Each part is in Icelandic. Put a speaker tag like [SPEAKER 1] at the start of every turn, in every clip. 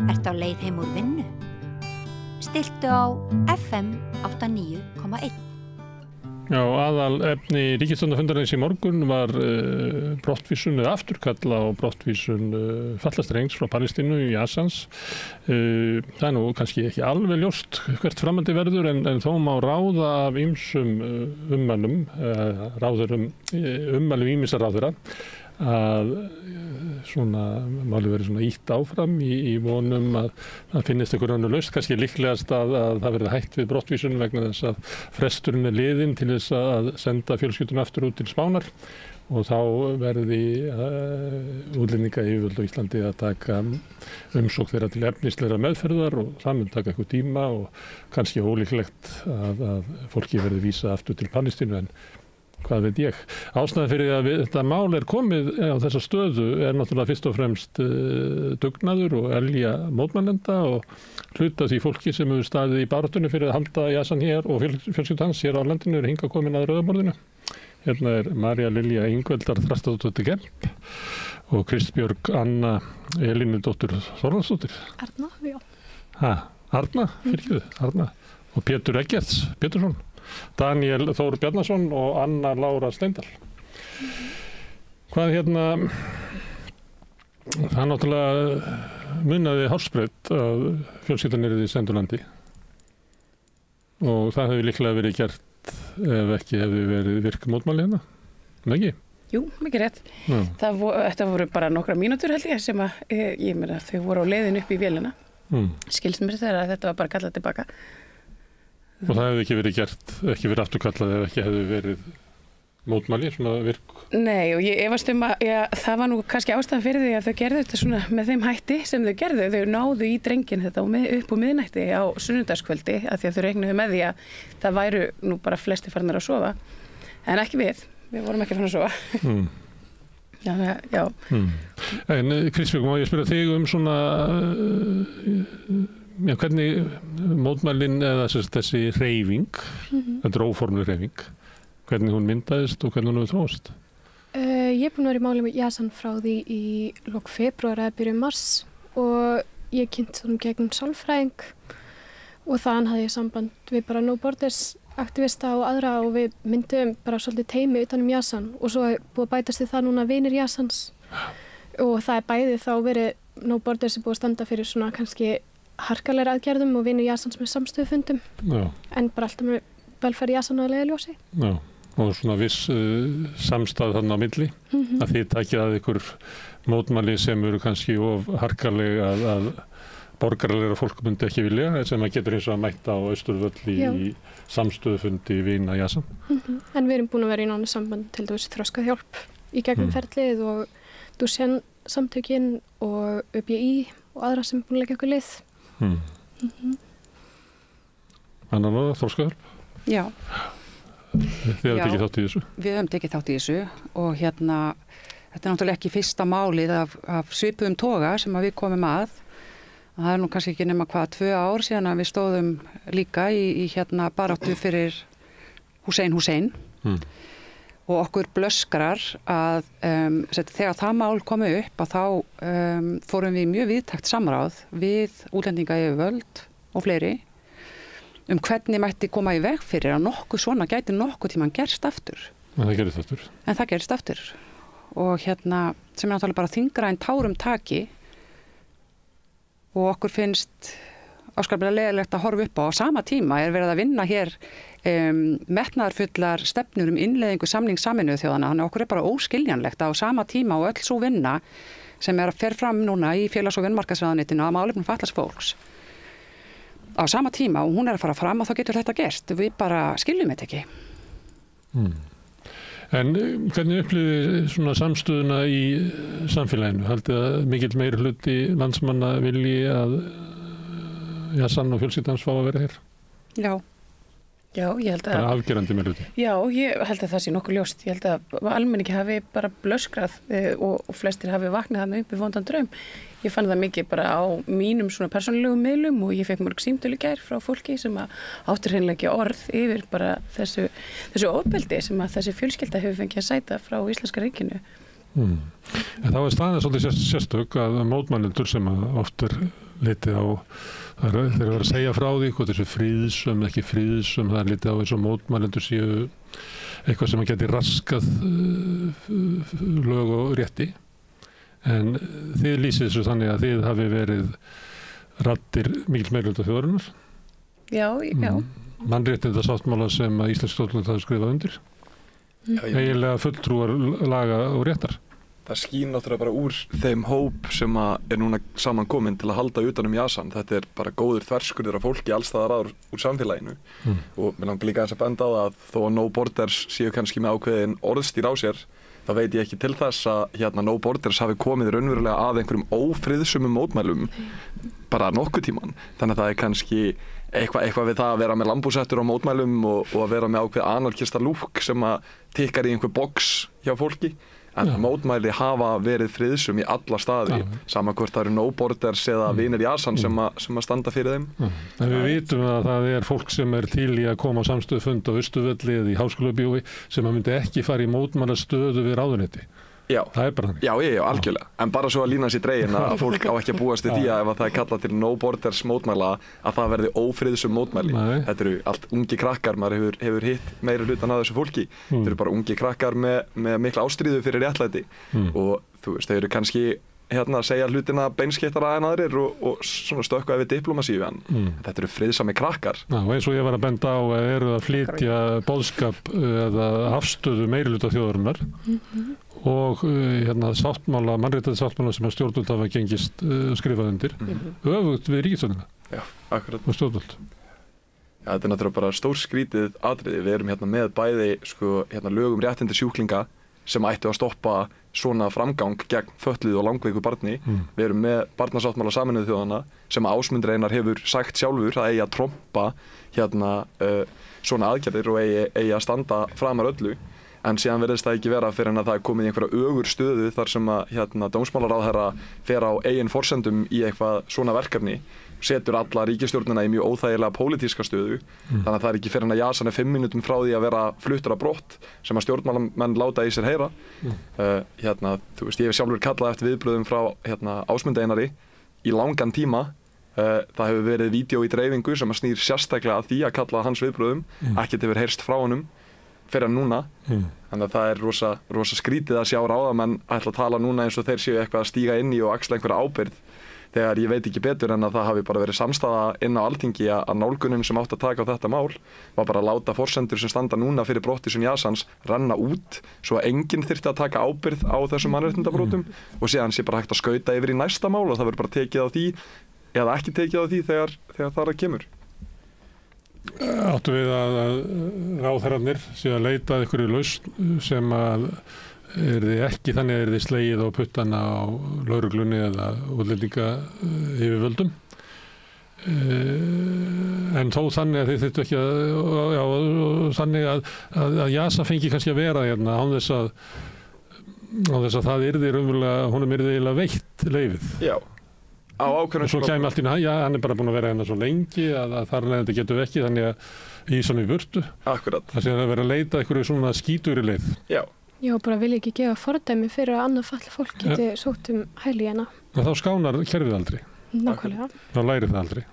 [SPEAKER 1] Ertu á leið heim úr vinnu? Stilltu á FM 89,1.
[SPEAKER 2] Já, aðal efni ríkisstjórnarfundarins í morgun var brottvísun eða afturkall á brottvísun fallastrengs frá Palestínu í Assans. Það nú kannski ekki alveg ljóst hvert framhaldi verður en þó má ráða af ýmsum ummælum ýmissa ráðherra að svona máli verið svona ýtt áfram í vonum að það finnist einhver önnur lausn, kannski líklegast að það verði hætt við brottvísun vegna þess að fresturinn liðinn til þess að senda fjölskylduna aftur út til Spánar og þá verði útlendingayfirvöld á Íslandi að taka umsókn þeirra til efnislegra meðferðar og það mun taka eitthvað tíma og kannski ólíklegt að fólki verði vísað aftur til Palestínu en hvað veit ég. Ástæðan fyrir að þetta mál komið á þessa stöðu náttúrulega fyrst og fremst dugnaður og elja mótmælenda og hluta því fólki sem hefur staðið í baráttunni fyrir að halda Yazan hér og fjölskyldu hans hér á landinu hingað komin að Rauðaborðinu. Hérna María Lilja Ingveldar Þrastardóttir Gemp og Kristbjörg Anna Elínudóttir Þorvaldsdóttir.
[SPEAKER 3] Arna, já.
[SPEAKER 2] Arna, Arna. Og Pétur Eggerts Pétursson. Daniel Þór Bjarnason og Anna Lára Steindal. Hvað það náttúrulega munnaði hársbreidd að fjölskyldan í Sendulandi og það hefði líklega verið gert ef ekki hefði verið virk mótmæli hérna, ekki?
[SPEAKER 3] Jú, mikið rétt. Þetta voru bara nokkra mínútur held ég sem að ég meina þau voru á leiðin upp í vélina. Skilst mér þegar að þetta var bara kallað tilbaka.
[SPEAKER 2] Og það hefði ekki verið gert, ekki verið afturkallað ef ekki hefði verið mótmæli, svona virk? Nei,
[SPEAKER 3] og ég efast að það var nú kannski ástæðan fyrir því að þau gerðu þetta svona með þeim hætti sem þau gerðu. Þau náðu í drenginn þetta upp á miðnætti á sunnudagskvöldi af því að þau reiknuðu með því að það væru nú bara flestir farnir að sofa. En ekki við vorum ekki farin að sofa. Já.
[SPEAKER 2] En Kristbjörg, má ég spyrja þig svona hvernig mótmælin eða þessi hreyfing, þetta óformleg hreyfing, hvernig hún myndaðist og hvernig hún hefur þróast?
[SPEAKER 4] Ég búin að vera í máli með Yazan frá því í lok febrúar eða byrjun mars og ég kynnt svona gegnum sálfræðing og þann hafði ég samband við bara No Borders aktivista og aðra og við myndum bara svolítið teymi utan Yazan og svo búið að bætast við það núna vinir Yazans og það bæði þá verið No Borders búið að standa fyrir svona kannski harkalegri aðgerðum og vinir Yazans með samstöðufundum en bara alltaf með velferð Yazan að leiðarljósi.
[SPEAKER 2] Já, og svona viss samstæð þarna á milli að þið takið að ykkur mótmæli sem eru kannski of harkaleg að borgaralegra fólk myndi ekki vilja sem að getur eins og að mæta á Austurvöll í samstöðufundi vina Yazan.
[SPEAKER 4] En við erum búin að vera í nánu samband til þessi þroskað hjálp í gegnum ferlið og Dusen samtökin og ÖBI og aðra sem búin að leggja okkur lið.
[SPEAKER 2] Anna Lára, þroskahjálp?
[SPEAKER 5] Já.
[SPEAKER 2] Þið hefðu tekið þátt í þessu?
[SPEAKER 5] Við hefum tekið þátt í þessu og þetta náttúrulega ekki fyrsta málið af svipuðum toga sem að við komum að. Það nú kannski ekki nema 2 ár síðan að við stóðum líka í baráttu fyrir Hussein. Og okkur blöskrar að þegar það mál komu upp að þá fórum við mjög víðtækt samráð við útlendingayfirvöld og fleiri hvernig mætti koma í veg fyrir að nokkuð svona gæti nokkuð tímann gerst aftur.
[SPEAKER 2] En það gerist aftur.
[SPEAKER 5] Og sem náttúrulega bara þyngra en tárum taki og okkur finnst áskaplega leiðilegt að horfa upp á sama tíma verið að vinna hér metnaðarfullar stefnur innleiðingu samnings Sameinuðu þjóðanna, þannig okkur bara óskiljanlegt að á sama tíma og öll svo vinna sem að fer fram núna í félags- og vinnumarkaðsráðuneytinu á málefnum fatlaðs fólks á sama tíma og hún að fara fram og þá getur þetta gerst, við bara skiljum þetta ekki.
[SPEAKER 2] En hvernig upplifði svona samstöðuna í samfélaginu? Haldið að mikill meiri hluti landsmanna vilji að Yazan og fjölskyldans fá að vera hér?
[SPEAKER 3] Já, ég held að...
[SPEAKER 2] Bara afgerandi með hluti?
[SPEAKER 3] Já, ég held að það sé nokkuð ljóst. Ég held að almenningi hafi bara blöskrað og flestir hafi vaknað þarna upp í vondan draum. Ég fann það mikið bara á mínum svona persónulegum miðlum og ég fekk mörg símtöl í gær frá fólki sem áttu hreinlega ekki orð yfir bara þessu ofbeldi sem að þessi fjölskylda hefur fengið að sæta frá Íslenska ríkinu.
[SPEAKER 2] En þá staðið svolítið sérstök að mótmælendur sem oft litið á, þeir eru að segja frá því hvort þessu friðsum, ekki friðsum, það er litið á eins og mótmælendur séu eitthvað sem að geti raskað lög og rétti. En þið lýsið þessu þannig að þið hafi verið raddir mikil meirihluta þjóðarinnar.
[SPEAKER 3] Já.
[SPEAKER 2] Mannréttindasáttmála sem að íslensk stjórnvöld hafi skrifað undir. Eiginlega fulltrúar laga og réttar.
[SPEAKER 6] Það skín náttúrulega bara úr þeim hóp sem er núna saman komin til að halda utan Yasan. Þetta er bara góður þverskurður af fólki alls staðar úr samfélaginu. Og mér langar líka aðeins að benda á það að þó að No Borders séu kannski með ákveðin orðstýr á sér, þá veit ég ekki til þess að No Borders hafi komið raunverulega að einhverjum ófriðsumum mótmælum bara nokkuð tíman. Þannig að það er kannski eitthvað við það að vera með lambúsettur á mótmælum og að vera með ákveð anarkista lúk sem að tikkar í einhver box hjá fólki. En mótmæli hafa verið friðsum í alla staði, sama hvort það eru No Borders eða vinir Yasan sem að standa fyrir þeim.
[SPEAKER 2] En við vitum að það er fólk sem er til í að koma á samstöðufund á Austurvelli eða í Háskólabíói sem að myndi ekki fara í mótmælastöðu við ráðuneyti.
[SPEAKER 6] Já,
[SPEAKER 2] það er bara þannig.
[SPEAKER 6] Já, algjörlega. En bara svo að lína sér dregin að fólk á ekki að búast við því að ef það er kallað til No Borders mótmæla að það verði ófriðsum mótmæli. Þetta eru allt ungi krakkar, maður hefur hitt meiri hlutan af þessu fólki. Þetta eru bara ungi krakkar með mikla ástríðu fyrir réttlæti og þú veist, þau eru kannski að segja hlutina beinskeyttara en aðrir og svona stökkva yfir diplómasíu en þetta eru friðsami krakkar.
[SPEAKER 2] Já, eins og ég var að benda á eru að flytja boðskap eða afstöðu meirihluta þjóðarinnar og sáttmála, mannréttindasáttmála sem að stjórnvöld hafa gengist skrifað undir öfugt við ríkisstjórnina.
[SPEAKER 6] Já, akkurat.
[SPEAKER 2] Og stjórnvöld.
[SPEAKER 6] Já, þetta er náttúrulega bara stór skrítið atriði. Við erum með bæði lög um réttindi sjúklinga sem ættu að stoppa svona framgang gegn fötluðu og langveiku barni. Við erum með barnasáttmála Sameinuðu þjóðanna sem Ásmundur Einar hefur sagt sjálfur að eigi að trompa svona aðgerðir og eigi að standa framar öllu. En síðan verðist það ekki vera fyrir en að það er komið í einhverja ögur stöðu þar sem að dómsmálaráðherra fer á eigin forsendum í eitthvað svona verkefni, setur alla ríkisstjórnina í mjög óþægilega pólitíska stöðu. Þannig að það er ekki fyrir en að Yasan er 5 mínútum frá því að vera fluttur á brott sem að stjórnmálamenn láta í sér heyra. Þú veist, ég hef sjálfur kallað eftir viðbröðum frá Ásmundi Einari í langan tíma. Það hefur verið vídeó í dreifingu sem að snýr sérstaklega að því að kalla hans viðbröðum, ekkert hefur heyrst frá honum fyrir núna. Þannig að það er rosa skrítið að sjá ráðamenn ætla að tala núna eins og þeir séu eitthvað að stíga inn í og axla einhverja ábyrgð þegar ég veit ekki betur en að það hafi bara verið samstaða inn á Alþingi að nálgunin sem átt að taka á þetta mál var bara að láta forsendur sem standa núna fyrir brottvísun Yasans renna út svo að enginn þyrfti að taka ábyrgð á þessum mannréttindabrotum og síðan sé bara hægt að skauta yfir í næsta mál og það verður bara tekið á því eða ekki tekið á því þegar það kemur.
[SPEAKER 2] Áttu við að ráðherrarnir sé að leita að einhverju lausn sem að yrði ekki þannig að yrði slegið á puttana á lögreglunni eða útlendingayfirvöldum. En þó þannig að þið þyrftu ekki þannig að Yasan fengi kannski að vera hérna án þess að það yrði raunverulega, honum yrði eiginlega veitt leyfið.
[SPEAKER 6] Já.
[SPEAKER 2] Svo kæmi allt í hann er bara búin að vera hérna svo lengi að þar leðandi getum við ekki þannig að í svona í burtu.
[SPEAKER 6] Akkurat.
[SPEAKER 2] Það sé að vera að leita einhverju svona skítugri leið.
[SPEAKER 4] Já, bara vil ekki gefa fordæmi fyrir að annað falla fólk geti sótt hæli hérna.
[SPEAKER 2] Þá skánar kerfið aldrei.
[SPEAKER 4] Nákvæmlega.
[SPEAKER 2] Þá lærir það aldrei.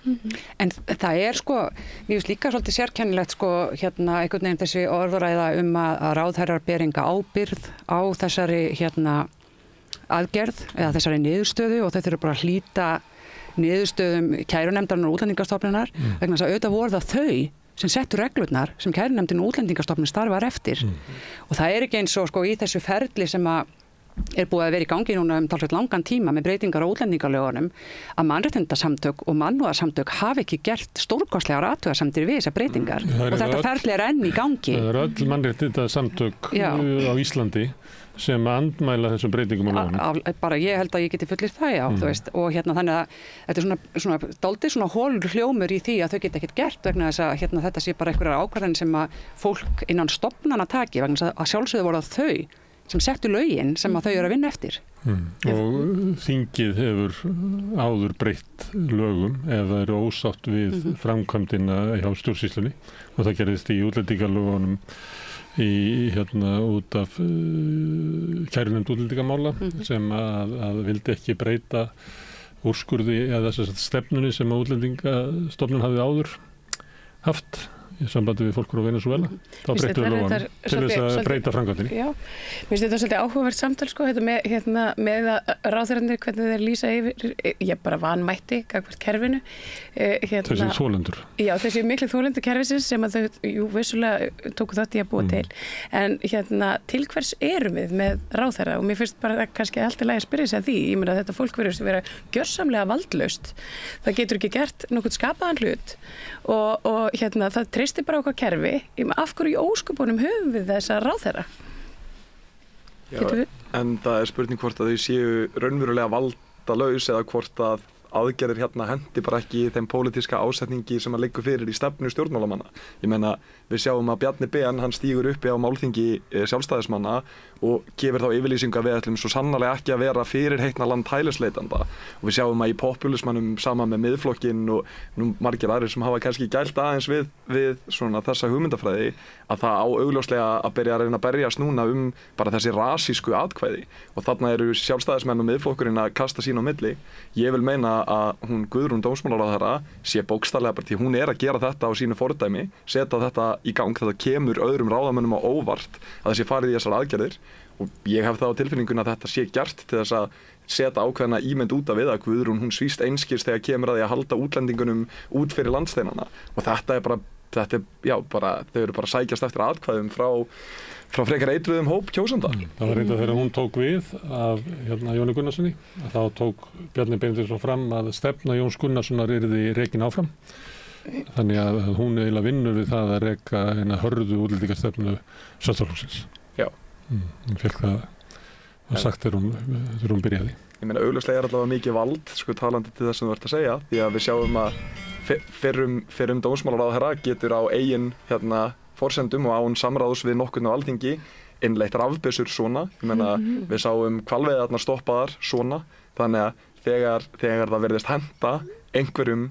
[SPEAKER 5] En það er mér finnst líka svolítið sérkennilegt einhvern veginn þessi orðræða að ráðherrar beri enga ábyrgð á þessari aðgerð eða þessari niðurstöðu og þau þurfa bara að hlíta niðurstöðum kærunefndarinnar og útlendingastofnunar vegna þess að auðvitað voru það þau sem settu reglurnar sem kærunefndin og útlendingastofnun starfar eftir og það er ekki eins og í þessu ferli sem er búið að vera í gangi núna talsveit langan tíma með breytingar á útlendingalögunum að mannréttindasamtök og mannúðarsamtök hafi ekki gert stórkostlegar athugasemdir við þessar breytingar og þetta ferli er enn í gangi.
[SPEAKER 2] Það eru öll mannréttindasamtök á Íslandi sem andmæla þessum breytingum á lögunum.
[SPEAKER 5] Bara ég held að ég geti fullir það, þú veist, og þannig að þetta er svona dálítið svona hólur hljómur í því að þau geta ekkert gert vegna þess að þetta sé bara einhverjar ákvarðanir sem að fólk innan stofnana taki vegna þess að sjálfsögðu voru það þau sem settu lögin sem að þau eru að vinna eftir.
[SPEAKER 2] Og þingið hefur áður breytt lögum ef það eru ósátt við framkvæmdina hjá stjórnsýslunni og það gerðist í útlendingalögunum út af kærunefnd útlendingamála sem að vildi ekki breyta úrskurði eða þess að stefnunni sem að Útlendingastofnun hafði áður haft í sambandi við fólk úr Venesúela. Þá breyttu við lögunum til þess að breyta framkvæmdinni.
[SPEAKER 3] Já, mér finnst þetta svolítið áhugavert samtal sko, þetta með ráðherrarnir hvernig þeir lýsa yfir, ég bara vanmætti gagnvart kerfinu.
[SPEAKER 2] Þessi þolendur.
[SPEAKER 3] Já, þessi miklu þolendur kerfisins sem að þau, vissulega tóku þátt í að búa til. En til hvers erum við með ráðherra? Og mér finnst bara kannski allt í lagi að spyrja sig að því. Ég meina þetta fólk verður vera gjörsamlega valdlaust. Það getur ekki gert nokkuð skapaðan hlut og það treysti bara okkar kerfi. Af hverju í ósköpunum höfum við þessa ráðherra?
[SPEAKER 6] En það er spurning hvort að þau séu raunverulega valdalaus eða hvort að aðgerðir hendi bara ekki þeim pólitíska ásetningi sem að liggur fyrir í stefnu stjórnmálamanna. Ég meina, við sjáum að Bjarni Ben, hann stígur uppi á málþingi sjálfstæðismanna og gefur þá yfirlýsingu að við ætlum svo sannarlega ekki að vera fyrirheitna land hælisleitanda. Og við sjáum að í populismannum sama með Miðflokkinn og nú margir aðrir sem hafa kannski gælt aðeins við svona þessa hugmyndafræði að það á augljóslega að byrja að reyna að berjast núna bara þessi rasísku atkvæði. Og þarna eru sjálfstæðismenn og Miðflokkurinn að kasta sín á milli. Ég vil meina að hún Guðrún dómsmálaráðherra sé bókstaflega bara því hún er að gera þetta á sínu fordæmi, setja þetta í gang, þetta kemur öðrum ráðamönnum á óvart að þessi farið í þessar aðgerðir og ég hef það á tilfinningunni að þetta sé gert til þess að setja ákveðna ímynd út af við að Guðrún hún svíst einskis þegar kemur að því að halda útlendingunum út fyrir landsteinana og þau eru bara að sækjast eftir atkvæðum frá frekar eitruðum hóp kjósenda.
[SPEAKER 2] Það var reynda þegar hún tók við af Jóni Gunnarssoni, þá tók Bjarni Benediktsson fram að stefna Jóns Gunnarssonar yrði rekin áfram. Þannig að hún eiginlega vinnur við það að reka eina hörðu útlendingastefnu Sjálfstæðisflokksins.
[SPEAKER 6] Já.
[SPEAKER 2] Hún fékk það sagt þegar hún byrjaði.
[SPEAKER 6] Ég meina, augljóslega er allavega mikið vald, talandi til þess sem þú ert að segja, því að við sjáum að fyrrum dómsmálaráðherra getur á eigin forsendum og án samráðs við nokkurn á Alþingi innleitt rafbyssur svona. Ég meina, við sáum hvalveiðarnar stoppaðar svona, þannig að þegar það verðist henta einhverjum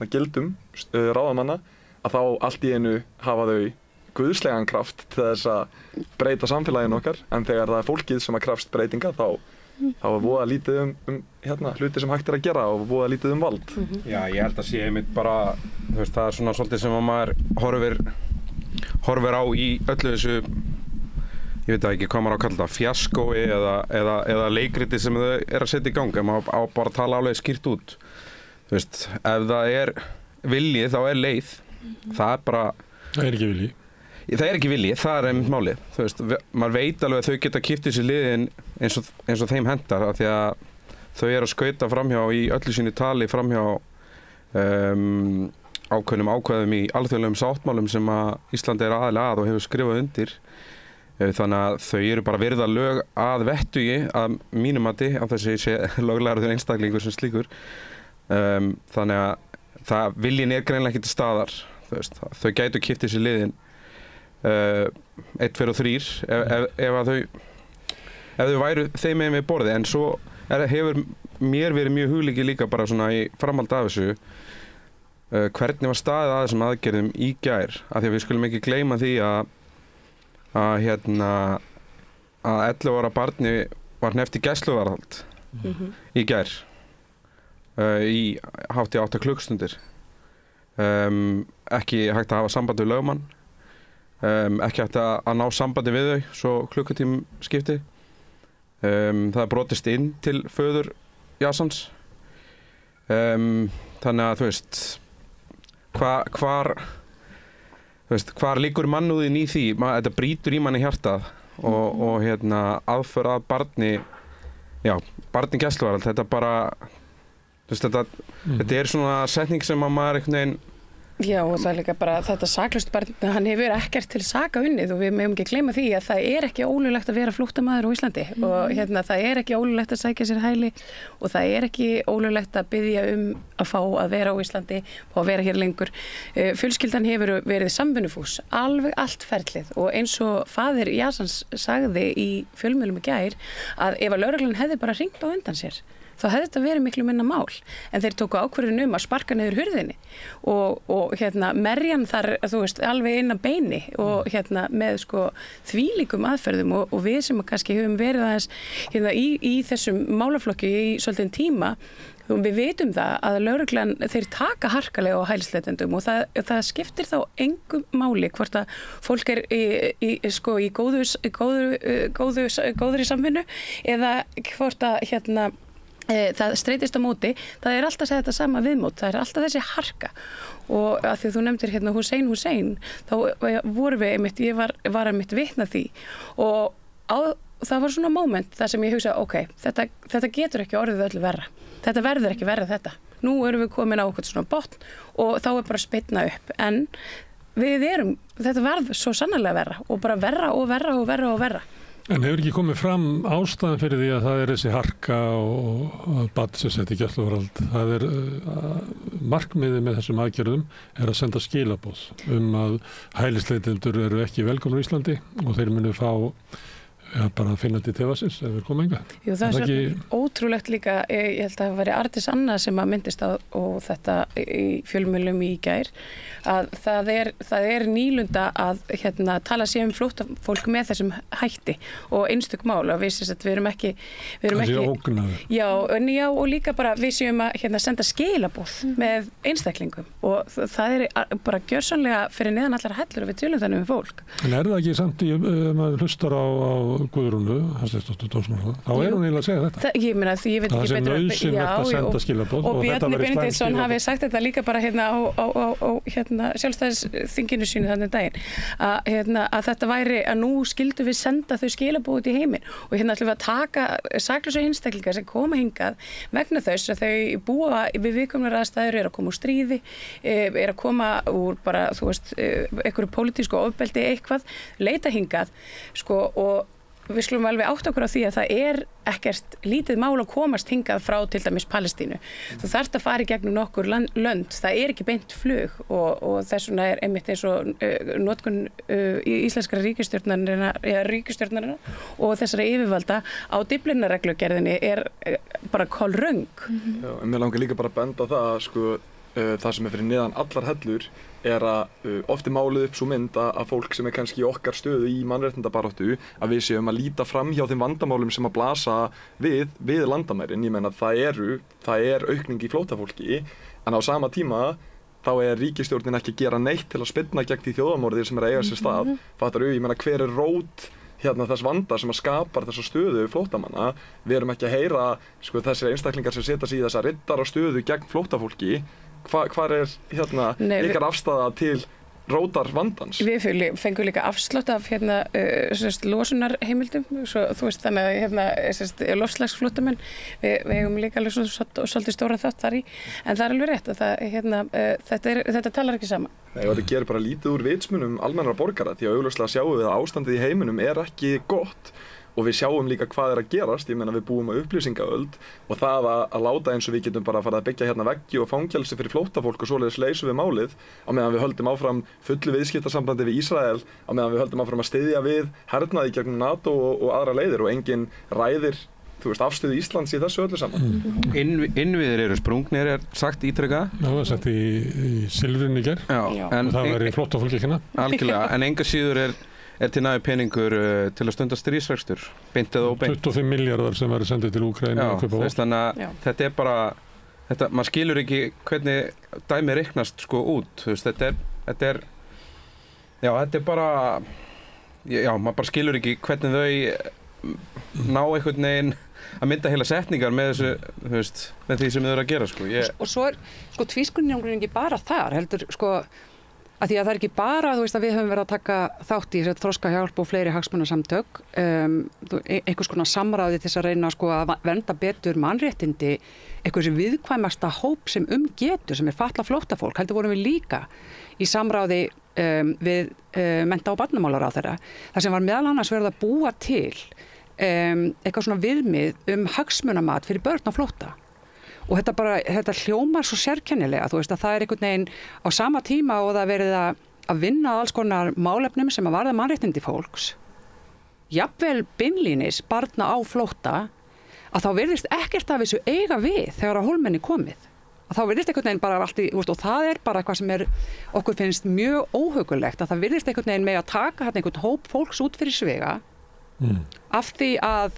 [SPEAKER 6] gildum ráðamanna að þá allt í einu hafa þau guðslegan kraft til þess að breyta samfélaginu okkar, en þegar það er fólkið sem að krafst breytinga þá er voða lítið hluti sem hægt er að gera og voða lítið vald.
[SPEAKER 7] Já, ég held að sé einmitt bara, það er svona svolítið sem að maður horfir á í öllu þessu, ég veit ekki hvað maður á að kalla það, fjaskói eða leikriti sem þau er að setja í gang, ef maður á bara að tala alveg skýrt út. Ef það er vilji þá er leið. Það er bara...
[SPEAKER 2] Það er ekki vilji.
[SPEAKER 7] Það er ekki vilji, það er einmitt málið. Maður veit alveg að þau geta kippt þessi liðin eins og þeim hendar af því að þau eru að skauta framhjá í öllu sínu tali framhjá ákveðnum ákvæðum í alþjóðlegum sáttmálum sem að Íslandi er aðilega og hefur skrifað undir. Þannig að þau eru bara virða lög að vettugi að mínum mati af þessi sé löglegarður einstaklingur sem slíkur. Þannig að viljin er greinilega ekki til staðar. Þau gætu kippt þessi liðin 1, 2 og 3 ef þau væru þeim megin við borðið, en svo hefur mér verið mjög hugleikið líka bara svona í framhald af þessu hvernig var staðið að þessum aðgerðum í gær, af því að við skulum ekki gleyma því að 11 ára barni var hneppt í gæsluvarðhald í gær í hátt í 8 klukkstundir. Ekki hægt að hafa samband við lögmann, ekki hægt að ná sambandi við þau svo klukkutímum skipti. Það er brotist inn til föður Jasons. Þannig að hvar liggur mannúðin í því? Þetta brýtur í manni hjartað og aðför að barni gæsluvarðhald, þetta bara þetta er svona setning sem að maður einhvern veginn.
[SPEAKER 3] Já, og það er líka bara þetta saklaust barn, hann hefur ekkert til saka unnið og við megum ekki gleyma því að það er ekki ólöglegt að vera flóttamaður á Íslandi og það er ekki ólöglegt að sækja sér hæli og það er ekki ólöglegt að biðja að fá að vera á Íslandi og að vera hér lengur. Fjölskyldan hefur verið samvinnufús alveg allt ferlið og eins og faðir Jasons sagði í fjölmiðlum í gær að ef að lögreglan hefði bara hringt á undan sér þá hefði þetta verið miklu minna mál, en þeir tóku ákvörðun að sparka niður hurðinni og merjan þar, alveg inn að beini og með þvílíkum aðferðum og við sem kannski höfum verið aðeins í þessum málaflokki í svolítinn tíma, við vitum það að lögreglan þeir taka harkalega á hælisleitendum og það skiptir þá engu máli hvort að fólk í góðri samvinnu eða hvort að það streitist á móti, það alltaf að segja þetta sama viðmót, það alltaf þessi harka og að því þú nefndir Hussein þá vorum við einmitt, ég var einmitt vitna því og það var svona moment þar sem ég hugsa, þetta getur ekki orðið öllu verra. Þetta verður ekki verra þetta. Nú erum við komin á eitthvað svona botn og þá bara að spyrna upp. En þetta verður svo sannarlega verra og bara verra og verra og verra og verra.
[SPEAKER 2] En hefur ekki komið fram ástæðan fyrir því að það þessi harka og barn sem sett í gæsluvarðhald. Það markmiðið með þessum aðgerðum að senda skilaboð að hælisleitendur eru ekki velkomnir í Íslandi og þeir munu fá bara að finna til tefasins ef við komum enga.
[SPEAKER 3] Jú, það er svo ótrúlegt líka, ég held að það væri Arndís Anna sem að myndist á þetta í fjölmiðlum í gær, að það er nýlunda að tala sér flóttafólk með þessum hætti og einstök mál og við erum ekki
[SPEAKER 2] ógnaður.
[SPEAKER 3] Já, og líka bara við séum að senda skilaboð með einstaklingum og það bara gjörsamlega fyrir neðan allar hellur og við tölum þannig fólk.
[SPEAKER 2] En það ekki samt maður hlustar á Guðrúnu, þá hún eiginlega að segja þetta.
[SPEAKER 3] Ég meina því, ég veit ekki betur. Það sem nauðsynlegt að senda skilaboð og
[SPEAKER 2] Bjarni
[SPEAKER 3] Benediktsson hafi sagt þetta líka bara á sjálfstæðisþinginu sínu þannig daginn að þetta væri að nú skildu við senda þau skilaboð út í heiminn og ætlum við að taka saklausa einstaklingar sem koma hingað vegna þess að þau búa við viðkvæmar aðstæður, að koma úr stríði, að koma úr bara, einhverju pólitísku ofbeldi eitthvað, leita hingað og við skulum alveg átta okkur á því að það ekkert lítið mál að komast hingað frá til dæmis Palestínu. Þú þarft að fara í gegnum nokkur lönd, það ekki beint flug og þess vegna einmitt eins og notkun íslenskra ríkisstjórnarinnar og þessara yfirvalda á Dyflinnarreglugerðinni bara kolröng.
[SPEAKER 6] Já, en mér langar líka bara að benda á það það sem fyrir neðan allar hellur að oft málið upp svo mynd að fólk sem kannski í okkar stöðu í mannréttindabaráttu að við séum að líta fram hjá þeim vandamálum sem að blasa við landamærin. Ég meina það aukning í flóttafólki en á sama tíma þá ríkisstjórnin ekki að gera neitt til að spyrna gegn því þjóðarmorði sem að eiga sér stað. Fattarðu, ég meina hver rót þess vanda sem að skapar þessa stöðu flóttamanna. Við erum ekki að heyra þessir einstaklingar sem setja sig í þessa riddara stöðu gegn flóttafólki. Hvar ykkar afstaða til rótar vandans? Við
[SPEAKER 3] fengum líka afslátt af losunarheimildum, þú veist þannig að loftslagsflóttamenn, við eigum líka alveg svolítið stóra þátt þar í, en það alveg rétt að þetta talar ekki saman.
[SPEAKER 6] Nei, og þetta gerir bara lítið úr vitsmunum almennra borgara því að augljóslega sjáum við að ástandið í heiminum ekki gott. Og við sjáum líka hvað að gerast, ég meina við búum á upplýsingaöld og það að láta eins og við getum bara að fara að byggja veggi og fangelsi fyrir flóttafólk og svoleiðis leysum við málið á meðan við höldum áfram fullu viðskiptasambandi við Ísrael, á meðan við höldum áfram að styðja við hernaði gegnum NATO og aðra leiðir og enginn ræðir afstöðu Íslands í þessu öllu saman.
[SPEAKER 7] Innviðir eru sprungnir, sagt ítrekað.
[SPEAKER 2] Það var sagt í Silfrinu í gær og það var í flóttafólki ekki hana.
[SPEAKER 7] Algjörlega, en enga síður til nægur peningur til að stunda stríðsrekstur, beint eða óbeint.
[SPEAKER 2] 25 milljarðar sem verður sendið til Úkraínu að kaupa vopn.
[SPEAKER 7] Þannig að þetta bara, maður skilur ekki hvernig dæmið reiknast út. Þetta er bara, maður bara skilur ekki hvernig þau ná einhvern veginn að mynda heila setningar með þessu, með því sem þau eru að gera.
[SPEAKER 5] Og svo tvískunningurinn ekki bara þar, heldur að því að það ekki bara, að við höfum verið að taka þátt í þroskahjálp og fleiri hagsmunasamtök, einhvers konar samráði til að reyna að vernda betur mannréttindi, einhversi viðkvæmasta hóp sem getur, sem fatlað flóttafólk, heldur vorum við líka í samráði við mennta- og barnamálaráðherra, þar sem var meðal annars verið að búa til eitthvað svona viðmið hagsmunamat fyrir börn á flótta. Og þetta hljómar svo sérkennilega, að það einhvern veginn á sama tíma og það verið að vinna alls konar málefnum sem að varða mannréttindi fólks, jafnvel beinlínis barna á flótta, að þá virðist ekkert af þessu eiga við þegar að hólmenni komið. Að þá virðist einhvern veginn bara allt í, og það bara eitthvað sem okkur finnst mjög óhugulegt, að það virðist einhvern veginn með að taka einhvern hóp fólks út fyrir sviga af því að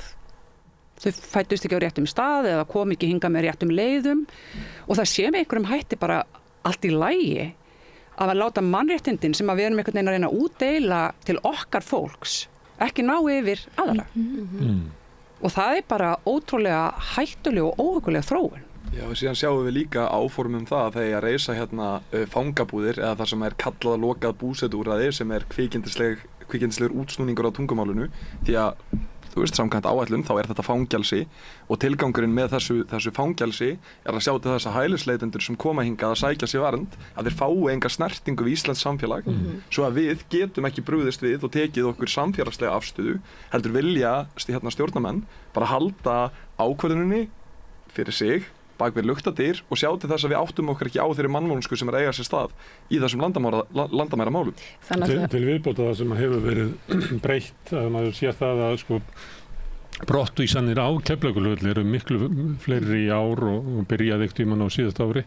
[SPEAKER 5] þau fættust ekki á réttum stað eða kom ekki hingað með réttum leiðum og það sé með einhverjum hætti bara allt í lagi að láta mannréttindin sem að við erum einhvern veginn að reyna að útdeila til okkar fólks ekki ná yfir aðra. Og það bara ótrúlega hættuleg og óhuguleg þróun.
[SPEAKER 6] Já, og síðan sjáum við líka áformum það að þegar reisa hérna fangabúðir eða það sem kallað lokað búsetuúrræði sem kvikindislegur útsnúningur á tungumálinu því að þú veist, samkvæmt áætlun þá þetta fangelsi og tilgangurinn með þessu fangelsi að sjá til þess að hælisleitendur sem koma hingað að sækja sér vernd að þeir fái enga snertingu við Íslands samfélag svo að við getum ekki brugðist við og tekið okkur samfélagslega afstöðu heldur vilja stjórnarmenn bara halda ákvörðuninni fyrir sig bak við luktadyr og sjá til þess að við áttum okkur ekki á þeirri mannvonsku sem eiga sér stað í þessum landamæramálum.
[SPEAKER 2] Til viðbóta það sem hefur verið breytt að maður sér það að sko brottvísanir á Keflavíkurflugvelli eru miklu fleiri í ár og byrjaði ekkert tímann á síðast ári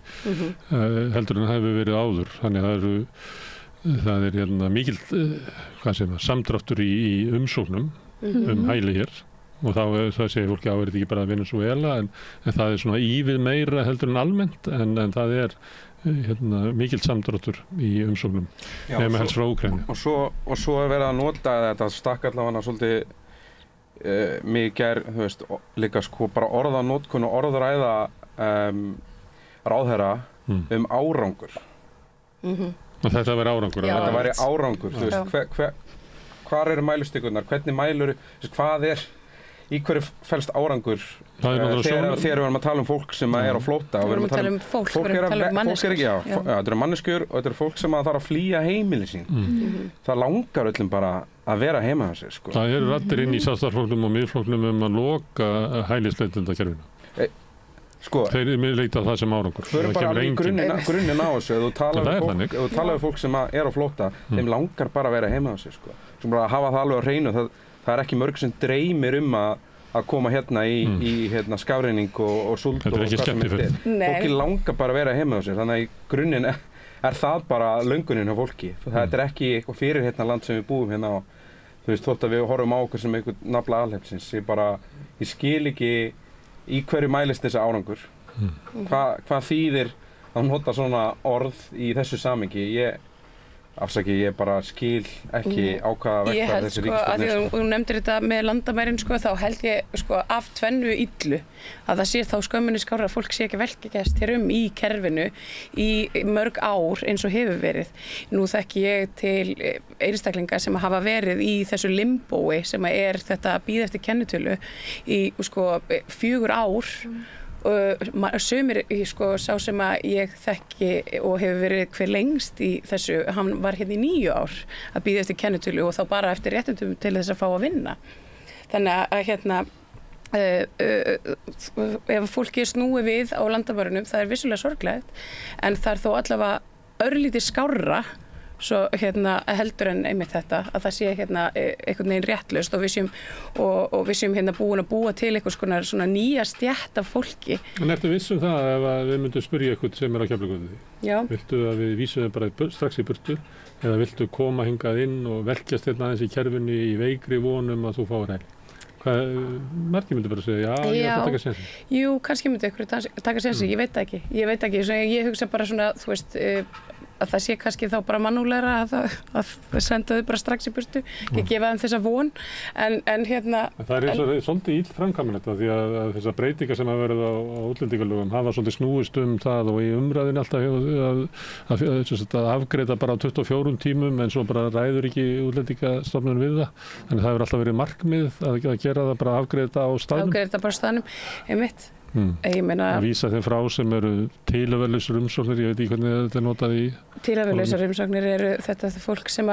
[SPEAKER 2] heldur en hefur verið áður. Þannig að það er mikil samdráttur í umsóknum hæli hér. Og þá segir fólki að þetta ekki bara Venezuela en það er svona ívið meira heldur en almennt en það er mikill samdráttur í umsóknum nema helst frá Úkraínu.
[SPEAKER 7] Og svo verið að nota þetta stakk allavega svolítið mikið þú veist, líka sko bara orðanotkun og orðræða ráðherra árangur.
[SPEAKER 2] Og þetta væri árangur?
[SPEAKER 7] Þetta væri árangur, þú veist, hvar eru mælustikurnar, hvernig mælur, hvað í hverju felst árangur þegar við erum að tala fólk sem er á flótta
[SPEAKER 3] við erum að tala fólk við erum að tala manneskjur
[SPEAKER 7] þetta eru manneskjur og þetta eru fólk sem þarf að flýja heimili sín það langar öllum bara að vera heima á sér sko.
[SPEAKER 2] Það eru raddir inn í Sjálfstæðisflokknum og Miðflokknum að loka hælisleitendakerfinu
[SPEAKER 7] sko,
[SPEAKER 2] þeir leita það sem árangur
[SPEAKER 7] þau eru bara alveg grunninn á þessu ef þú talar við fólk sem er á flótta þeim langar bara að vera heima á sér sko. Svo bara að hafa það alveg á hreinu það er ekki mörg sem dreymir að koma hérna í skafreining og súld og hvað sem þetta er. Fólki langar bara að vera heima á sér, þannig að í grunninn er það bara löngunin á fólki. Það er ekki eitthvað fyrir hérna land sem við búum hérna á. Þú veist, þótt að við horfum á okkur sem einhvern nafla alheimsins. Ég skil ekki í hverju mælist þessi árangur. Hvað þýðir að nota svona orð í þessu samhengi? Ég bara skil ekki á hvaða vegtar þessi ríkisstjórn
[SPEAKER 3] Ég held að þú nefndir þetta með landamærin þá held ég af tvennu illu að það sé þá skömminni skárra að fólk sé ekki velkjast hér í kerfinu í mörg ár eins og hefur verið. Nú þekki ég til einstaklinga sem hafa verið í þessu limbói sem er þetta að bíða eftir kennitölu í 4 ár sumir sá sem að ég þekki og hefur verið hver lengst í þessu, hann var hérna í 9 ár að bíða eftir kennitölu og þá bara eftir réttindum til þess að fá að vinna. Þannig að ef fólki snúið við á landamærunum það er vissulega sorglegt en það er þó allavega örlítið skárra svo heldur en einmitt þetta að það sé einhvern veginn réttlaust og við séum búin að búa til einhvers konar svona nýja stétt af fólki.
[SPEAKER 2] En ertu viss það ef við myndum spyrja eitthvað sem er á Keflavíkurflugvelli? Já. Viltu að við vísum þau bara strax í burtu eða viltu koma hingað inn og velkjast aðeins í kerfinu í veikri vonum að þú fáir hæli? Margir myndi bara segja, ég ætla að taka sénsinn. Jú,
[SPEAKER 3] kannski myndi ykkur taka sénsinn, ég veit ekki. Ég hugsa bara svona, þú veist, að það sé kannski þá bara mannúðlegra að senda þau bara strax í burtu, ekki gefa þeim þessa von, en
[SPEAKER 2] Það er eins og svolítið ill framkvæmd þetta, því að þessar breytingar sem hafa verið á útlendingalögum hafa svolítið snúist það og í umræðin alltaf að afgreida bara á 24 tímum en svo bara ræður ekki útlendingastofnun við það. Þannig það hefur alltaf verið markmið að gera það bara afgreida á staðnum.
[SPEAKER 3] Afgreida bara á staðnum, einmitt.
[SPEAKER 2] Að vísa þeim frá sem eru tilhæfulausar umsóknir, ég veit ekki hvernig þetta er notað í
[SPEAKER 3] Tilhæfulausar umsóknir eru þetta fólk sem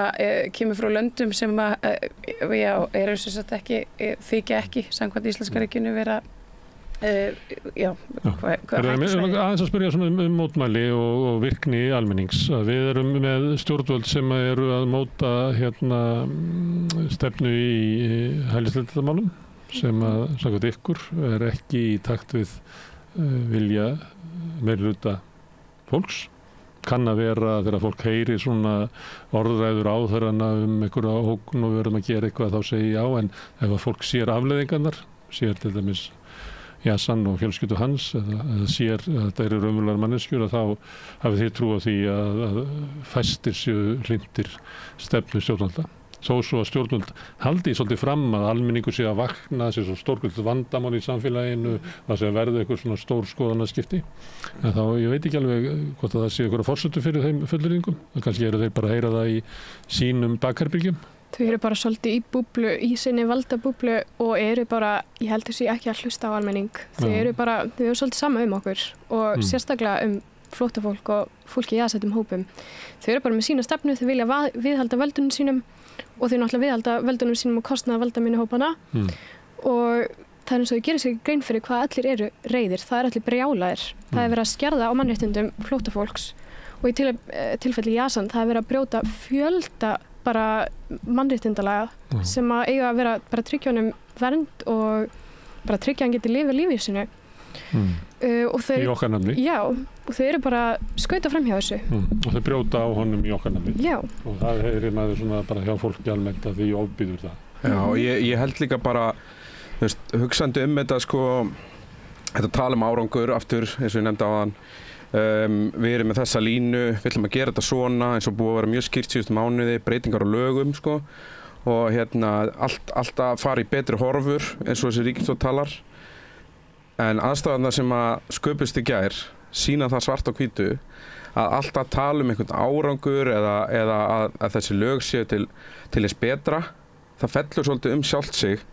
[SPEAKER 3] kemur frá löndum sem eru sem sagt ekki þykja ekki samkvæmt íslenska ríkinu vera
[SPEAKER 2] aðeins að spyrja mótmæli og virkni almennings. Við erum með stjórnvöld sem eru að móta stefnu í hælisleitendamálum sem að samkvæmt ykkur er ekki í takt við vilja meirihluta fólks. Kann að vera þegar fólk heyri svona orðræður áþarana einhverja ógn og við verðum að gera eitthvað þá segi já, en ef að fólk sér afleiðingarnar sér til dæmis Yazan og fjölskyldu hans eða sér að þetta eru raunverulegar manneskjur að þá hafið þið trú á því að fæstir séu hlynntir stefnu stjórnvalda. Þó svo að stjórnvöld haldi svolítið fram að almenningur sé að vakna, sé svo stórkvöld vandamál í samfélaginu, það sé að verða eitthvað svona stór skoðanaskipti. En þá, ég veit ekki alveg hvort að það sé eitthvað forsendur fyrir þeim fullyrðingum. Kannski eru þeir bara að heyra það í sínum bakherbyggjum.
[SPEAKER 4] Þau eru bara svolítið í búblu, í sinni valdabúblu og eru bara, ég held þessi ekki að hlusta á almenning. Þau eru svolítið sama okkur og sérstaklega flóttafólk og fólki í aðsettum hópum. Þau eru bara með sína stefnu, þau vilja viðhalda völdunum sínum og þau náttúrulega viðhalda völdunum sínum og kostnaða valdaminni hópana og það er eins og þau gerir sér grein fyrir hvað allir eru reiðir, það er allir brjálaðir. Það er verið að skerða á mannréttindum flóttafólks og í tilfelli Yazan það er verið að brjóta fjölda bara mannréttindalaga sem að eiga að vera bara tryggja honum vernd og bara tryggja hann geti lifað lífið sínu. Og þau,
[SPEAKER 2] í okkar nafni.
[SPEAKER 4] Já, og þau eru bara skauta fram hjá þessu.
[SPEAKER 2] Og þau brjóta á honum í okkar nafni.
[SPEAKER 4] Já.
[SPEAKER 2] Og það heyrir maður svona bara hjá fólki almennt að því ofbýður það.
[SPEAKER 7] Já, og ég held líka bara, þú veist, hugsandi þetta sko, þetta tala árangur aftur, eins og ég nefndi áðan. Við erum með þessa línu, við ætlum að gera þetta svona, eins og búið að vera mjög skýrt síðustu mánuði, breytingar á lögum sko, og allt að fara í betri horfur, eins og þessi ríkisstjórn talar. En aðstæðurnar sem að sköpust í gær sýna það svart á hvítu að alltaf tala einhvern árangur eða að þessi lög séu til þess betra, það fellur svolítið sjálft sig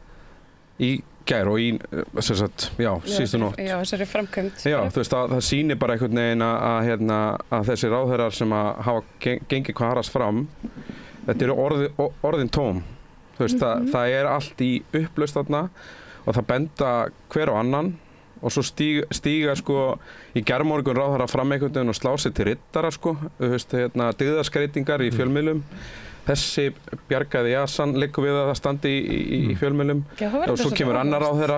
[SPEAKER 7] í gær og í síðustu nótt.
[SPEAKER 3] Já, þessari framkvæmd.
[SPEAKER 7] Já, þú veist það sýnir bara einhvern veginn að þessi ráðherrar sem að hafa gengið hvað harðast fram, þetta eru orðin tóm. Þú veist, það er allt í upplaust þarna og það benda hver á annan. Og svo stíga sko í gærmorgun ráðherra fram einhvern veginn og slá sig til riddara sko, þú veist, dyggðaskreitingar í fjölmiðlum. Þessi bjargaði Yazan, liggur við að það standi í fjölmiðlum. Og svo kemur annar ráðherra.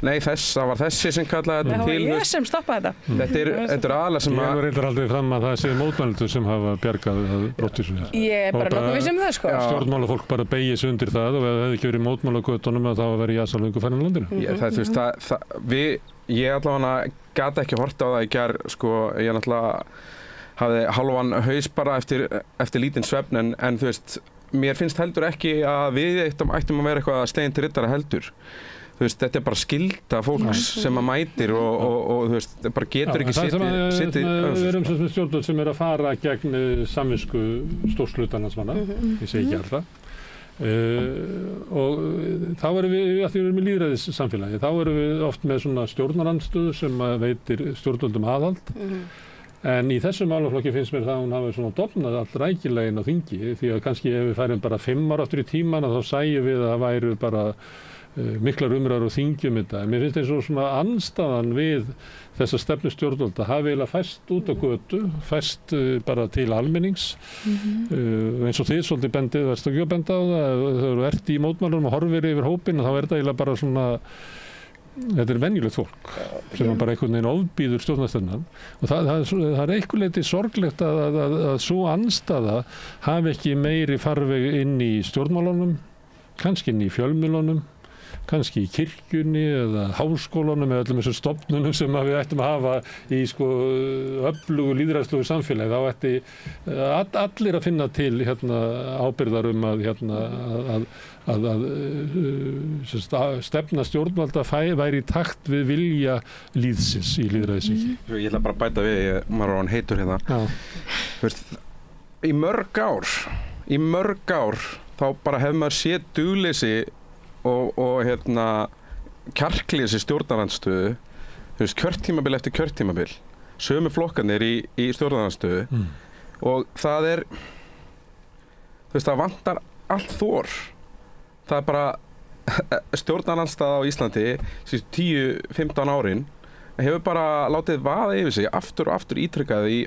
[SPEAKER 7] Nei, það var þessi sem kallaði þetta til.
[SPEAKER 3] Það var ég sem stoppaði þetta.
[SPEAKER 7] Þetta er aðalega sem að...
[SPEAKER 2] Ég reyndar aldrei fram að það séu mótmælendur sem hafa bjargað brottvísunir.
[SPEAKER 3] Ég er bara nokkuð viss það sko.
[SPEAKER 2] Stjórnmálafólk bara beygir sig undir það og ef það hefði ekki verið mótmæla á götunum þá að vera Yazan löngu farin á landinu.
[SPEAKER 7] Ég allavega gat ekki horft á það í gær, sko, ég náttúrulega hafði hálfan haus bara eftir lítinn svefn en þú veist, mér finnst heldur ekki að við ættum að vera eitthvað að slegin til riddara heldur. Þú veist, þetta er bara skylda fólks sem að mætir og þú veist, bara getur ekki sittið.
[SPEAKER 2] Við erum sem stjórnvöld sem að fara gegn samvisku stórshlutans manna, ég segi ekki alltaf. Og þá erum við að því við erum í lýðræðissamfélagi þá erum við oft með svona stjórnarandstöðu sem veitir stjórnvöldum aðhald en í þessum málaflokki finnst mér það að hún hafi svona dofnað allt rækilega inn á þingi því að kannski ef við færum bara 5 ára aftur í tíman þá sæjum við að það væru bara miklar umræður og þingjum þetta. Mér finnst eins og svona andstaðan við þessa stefnu stjórnvalda hafi eiginlega fæst út á götu, fæst bara til almennings. Eins og þið svolítið bendið, verðst ekki að benda á það, þegar þú ert í mótmælunum og horfir yfir hópinn þá er þetta eiginlega bara svona, þetta er venjulegt fólk sem bara einhvern veginn ofbýður stjórnarstefnan og það er einhver leyti sorglegt að svo andstaða hafi ekki meiri farveg inn í stjórnmálunum, kannski inn í fjölmiðlunum, kannski í kirkjunni eða háskólanum eða öllum þessum stofnunum sem við ættum að hafa í sko öflugu lýðræðislegu samfélagi. Þá ætti allir að finna til ábyrgðar að stefna stjórnvalda væri í takt við vilja lýðsins í lýðræðisríki.
[SPEAKER 7] Ég ætla bara að bæta við, maður var hann heitur hérna. Í mörg ár þá bara hefur maður séð dugleysi og kjarkleysi stjórnarandstöðu, þú veist, kjörtímabil eftir kjörtímabil, sömu flokkarnir í stjórnarandstöðu og það er, þú veist, það vantar allt þor. Það er bara stjórnarandstaða á Íslandi síðustu 10-15 árin hefur bara látið vaða yfir sig aftur og aftur ítrykkað í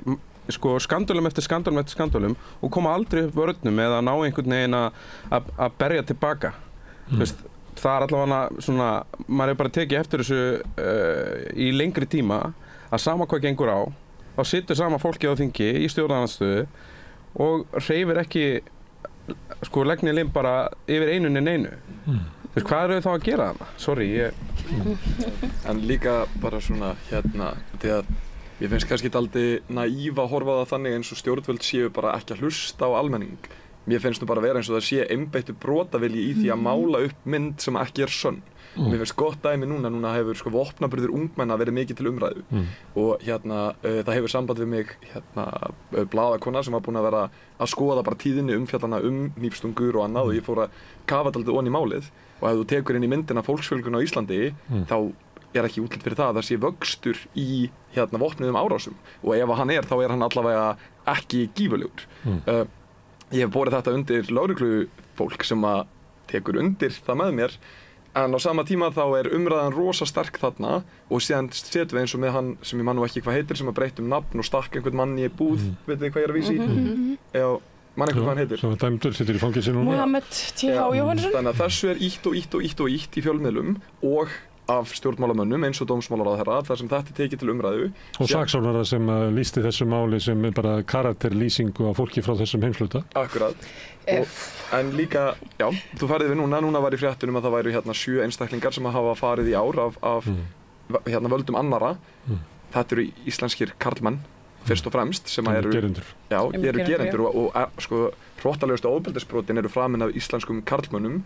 [SPEAKER 7] sko skandölum eftir skandölum eftir skandölum og koma aldrei upp vörnum eða ná einhvern veginn að berja tilbaka. Þú veist, það er allavega svona, maður hefur bara tekið eftir þessu í lengri tíma að sama hvað gengur á, þá situr sama fólkið á þingi í stjórnarandstöðu og hreyfir ekki sko leggni lim bara yfir einu. Hvað eru þau þá að gera þarna? Sorry,
[SPEAKER 6] En líka bara svona því að ég finnst kannski dálítið naív að horfa á það þannig eins og stjórnvöld séu bara ekki að hlusta á almenning. Mér finnst nú bara vera eins og það sé einbeittur brotavilji í því að mála upp mynd sem ekki er sönn. Mér finnst gott dæmi núna hefur vopnaburður ungmenna verið mikið til umræðu og það hefur samband við mig blaðakona sem var búin að vera að skoða bara tíðinni umfjallana hnífstungur og annað og ég fór að kafa dálítið ofan í málið og ef þú tekur inn í myndina fólksfjölgun á Íslandi þá er ekki útlit fyrir það sé vöxtur í vopnuðum árásum og ef hann þá er hann allavega ekki gífurlegur. Ég hef borið þetta undir lögreglufólk sem að tekur undir það með mér en á sama tíma þá er umræðan rosa sterk þarna og síðan setjum við eins og með hann sem ég man nú ekki hvað heitir sem að breytt nafn og stakk einhvern mann í búð, veit þið hvað ég er að vísa í? Já, man einhvern hvað hann heitir.
[SPEAKER 2] Svo dæmdur, situr í fangelsi núna.
[SPEAKER 3] Mohamed T.H. Jóhannesson.
[SPEAKER 6] Þannig að þessu er ítt í fjölmiðlum og af stjórnmálamönnum eins og dómsmálaráðherra þar sem þetta er tekið til umræðu.
[SPEAKER 2] Og saksóknara sem lýsti þessu máli sem er bara karakterlýsingu á fólki frá þessum heimshluta.
[SPEAKER 6] Akkurat. En líka, já, þú færið við núna var í fréttunum að það væru 7 einstaklingar sem hafa farið í ár af völdum annara. Þetta eru íslenskir karlmenn fyrst og fremst sem eru
[SPEAKER 2] gerendur.
[SPEAKER 6] Já, eru gerendur og hrottalegustu ofbeldisbrotin eru framin af íslenskum karlmönnum.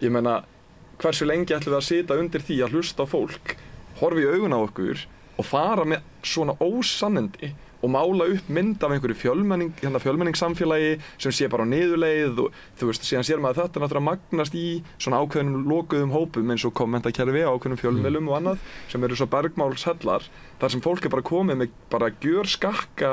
[SPEAKER 6] Ég meina hversu lengi ætlum við að sitja undir því að hlusta á fólk, horfa í augun á okkur og fara með svona ósannindi og mála upp mynd af einhverju fjölmenningssamfélagi sem sé bara á niðurleið og þú veist, síðan sér maður þetta náttúrulega magnast í svona ákveðnum lokuðum hópum eins og kommentakerfi á ákveðnum fjölmiðlum og annað sem eru svo bergmálshellar þar sem fólk er bara komið með bara gjörskakka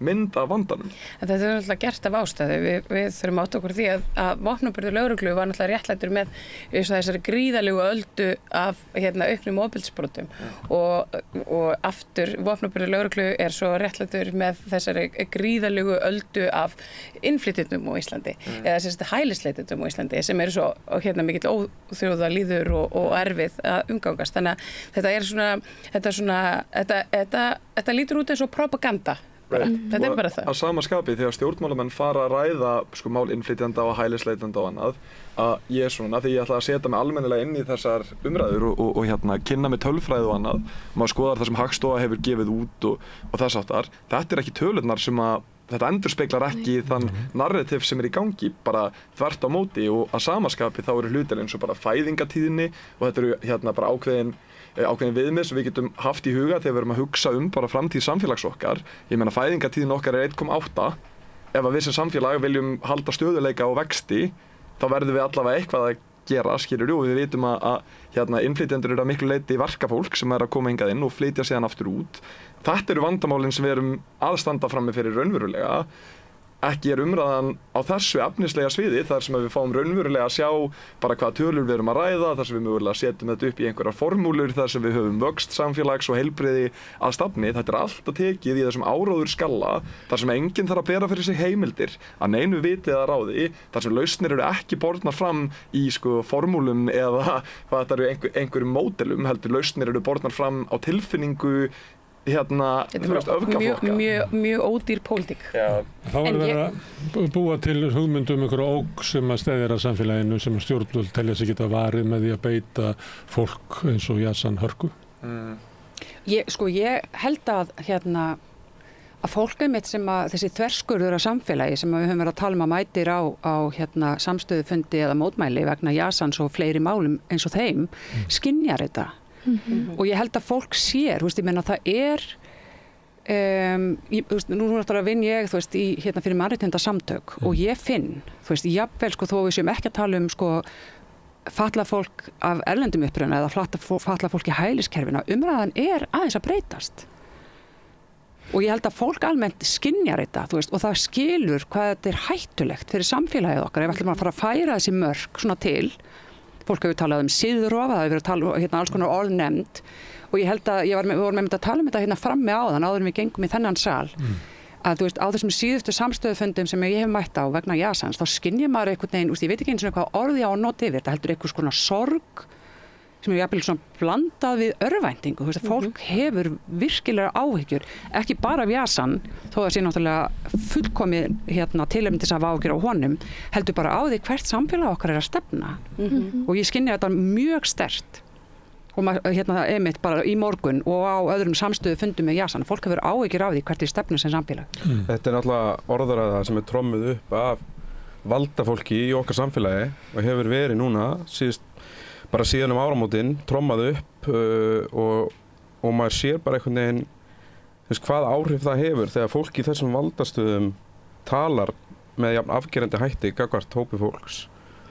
[SPEAKER 6] mynd af vandanum.
[SPEAKER 3] En þetta er náttúrulega gert af ástæðu. Við þurfum átt okkur því að vopnaburður lögreglu var náttúrulega réttlættur með þessari gríðarlegu öldu af auknum ofbeldisbrotum og aftur vopnaburður lögreglu er svo réttlættur með þessari gríðarlegu öldu af innflytjendum á Íslandi eða sem hælisleitendum á Íslandi sem eru svo mikill óþjóðalíður og erfið að umgangast. Þannig að þetta lítur út eins og propaganda. Þetta er bara það.
[SPEAKER 6] Að sama skapi þegar stjórnmálamenn fara að ræða mál innflytjenda og hælisleitenda og annað að ég því ég ætla að setja mig almennilega inn í þessar umræður og kynna með tölfræði og annað maður skoðar það sem Hagstofa hefur gefið út og þess aftar. Þetta er ekki tölurnar sem þetta endurspeglar ekki þann narrativ sem er í gangi bara þvert á móti og að sama skapi þá eru hlutir eins og bara fæðingatíðni og þetta eru bara ákveðin viðmið sem við getum haft í huga þegar við erum að hugsa bara framtíð samfélags okkar. Ég meina fæðingatíðin okkar er 1,8. Ef að við sem samfélag viljum halda stöðuleika og vexti, þá verðum við allavega eitthvað að gera, skilurðu, og við vitum að innflytjendur eru að miklu leyti verkafólk sem er að koma hingað inn og flytja síðan aftur út. Þetta eru vandamálin sem við erum að standa frammi fyrir raunverulega. Ekki er umræðan á þessu efnislega sviði þar sem við fáum raunverulega að sjá bara hvaða tölur við erum að ræða, þar sem við mögulega setjum þetta upp í einhverjar formúlur, þar sem við höfum vöxt samfélags og heilbrigði að stafni. Þetta er alltaf tekið í þessum áróður skalla, þar sem enginn þarf að bera fyrir sig heimildir, að neinu vitið að ráði, þar sem lausnir eru ekki bornar fram í formúlum eða hvað þetta eru einhverjum módelum, heldur lausnir eru bornar fram á tilfinningu
[SPEAKER 3] mjög ódýr pólitík.
[SPEAKER 2] Þá er verið að búa til hugmyndum einhverja ógn sem að steðja að samfélaginu sem stjórnvöld telja sig geta varið með því að beita fólk eins og Yazan hörku.
[SPEAKER 5] Ég held að fólk einmitt sem að þessi þverskurður af samfélagi sem við höfum verið að tala að mætir á samstöðufundi eða mótmæli vegna Yazans og fleiri málum eins og þeim skynjar þetta. Og ég held að fólk sér, ég meina það er nú náttúrulega vinn ég fyrir mannréttindasamtök og ég finn jafnvel þó við séum ekki að tala um fatlað fólk af erlendum uppruna eða fatlað fólk í hæliskerfina, umræðan er aðeins að breytast og ég held að fólk almennt skynjar þetta og það skilur hvað þetta er hættulegt fyrir samfélagið okkar ef við ætlum að fara að færa þessi mörk svona til. Fólk hefur talað siðrof, það hefur verið talað alls konar orð nefnd og ég held að við vorum að tala um þetta frammi áðan áður en við gengum í þennan sal að á þessum síðustu samstöðufundum sem ég hef mætt á vegna Yazans þá skynjar maður einhvern veginn, ég veit ekki eins og hvað orði á að nota yfir, þetta heldur einhvers konar sorg sem jafnvel svona blandað við örvæntingu, fólk hefur virkilega áhyggjur, ekki bara af Yazan, þó það sé náttúrulega fullkomið tilefni til þess að hafa áhyggjur á honum, heldur bara á því hvert samfélag okkar að stefna. Og ég skynja þetta mjög sterkt. Og einmitt bara í morgun og á öðrum samstöðu fundum með Yazan. Fólk hefur áhyggjur af því hvert í stefnu sem samfélag.
[SPEAKER 7] Þetta náttúrulega orðræða sem trommuð upp af valdafólki í okkar samfélagi og hefur verið núna bara síðan áramótin trommað upp og maður sér bara einhvern veginn hvað áhrif það hefur þegar fólk í þessum valdastöðum talar með jafn afgerandi hætti gagnvart hópi fólks.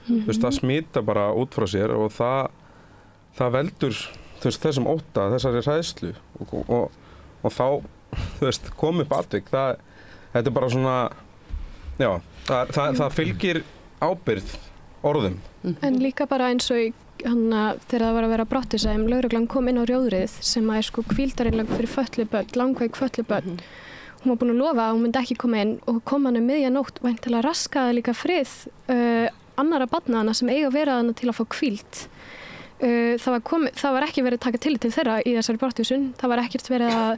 [SPEAKER 7] Það smita bara út frá sér og það veldur þessum ótta, þessari hræðslu og þá kom upp atvik. Þetta bara svona, já, það fylgir ábyrgð orðum.
[SPEAKER 4] En líka bara eins og þegar það var að vera brottvísað, lögreglan kom inn á Rjóðrið sem er hvíldarinnlag fyrir fötluð börn, langveik fötluð börn. Hún var búin að lofa að hún myndi ekki koma inn og kom hann miðjanótt væntanlega raskaði líka frið annarra barna hana sem eiga að vera hana til að fá hvíld. Það var ekki verið að taka tillit til þeirra í þessari brottvísun. Það var ekkert verið að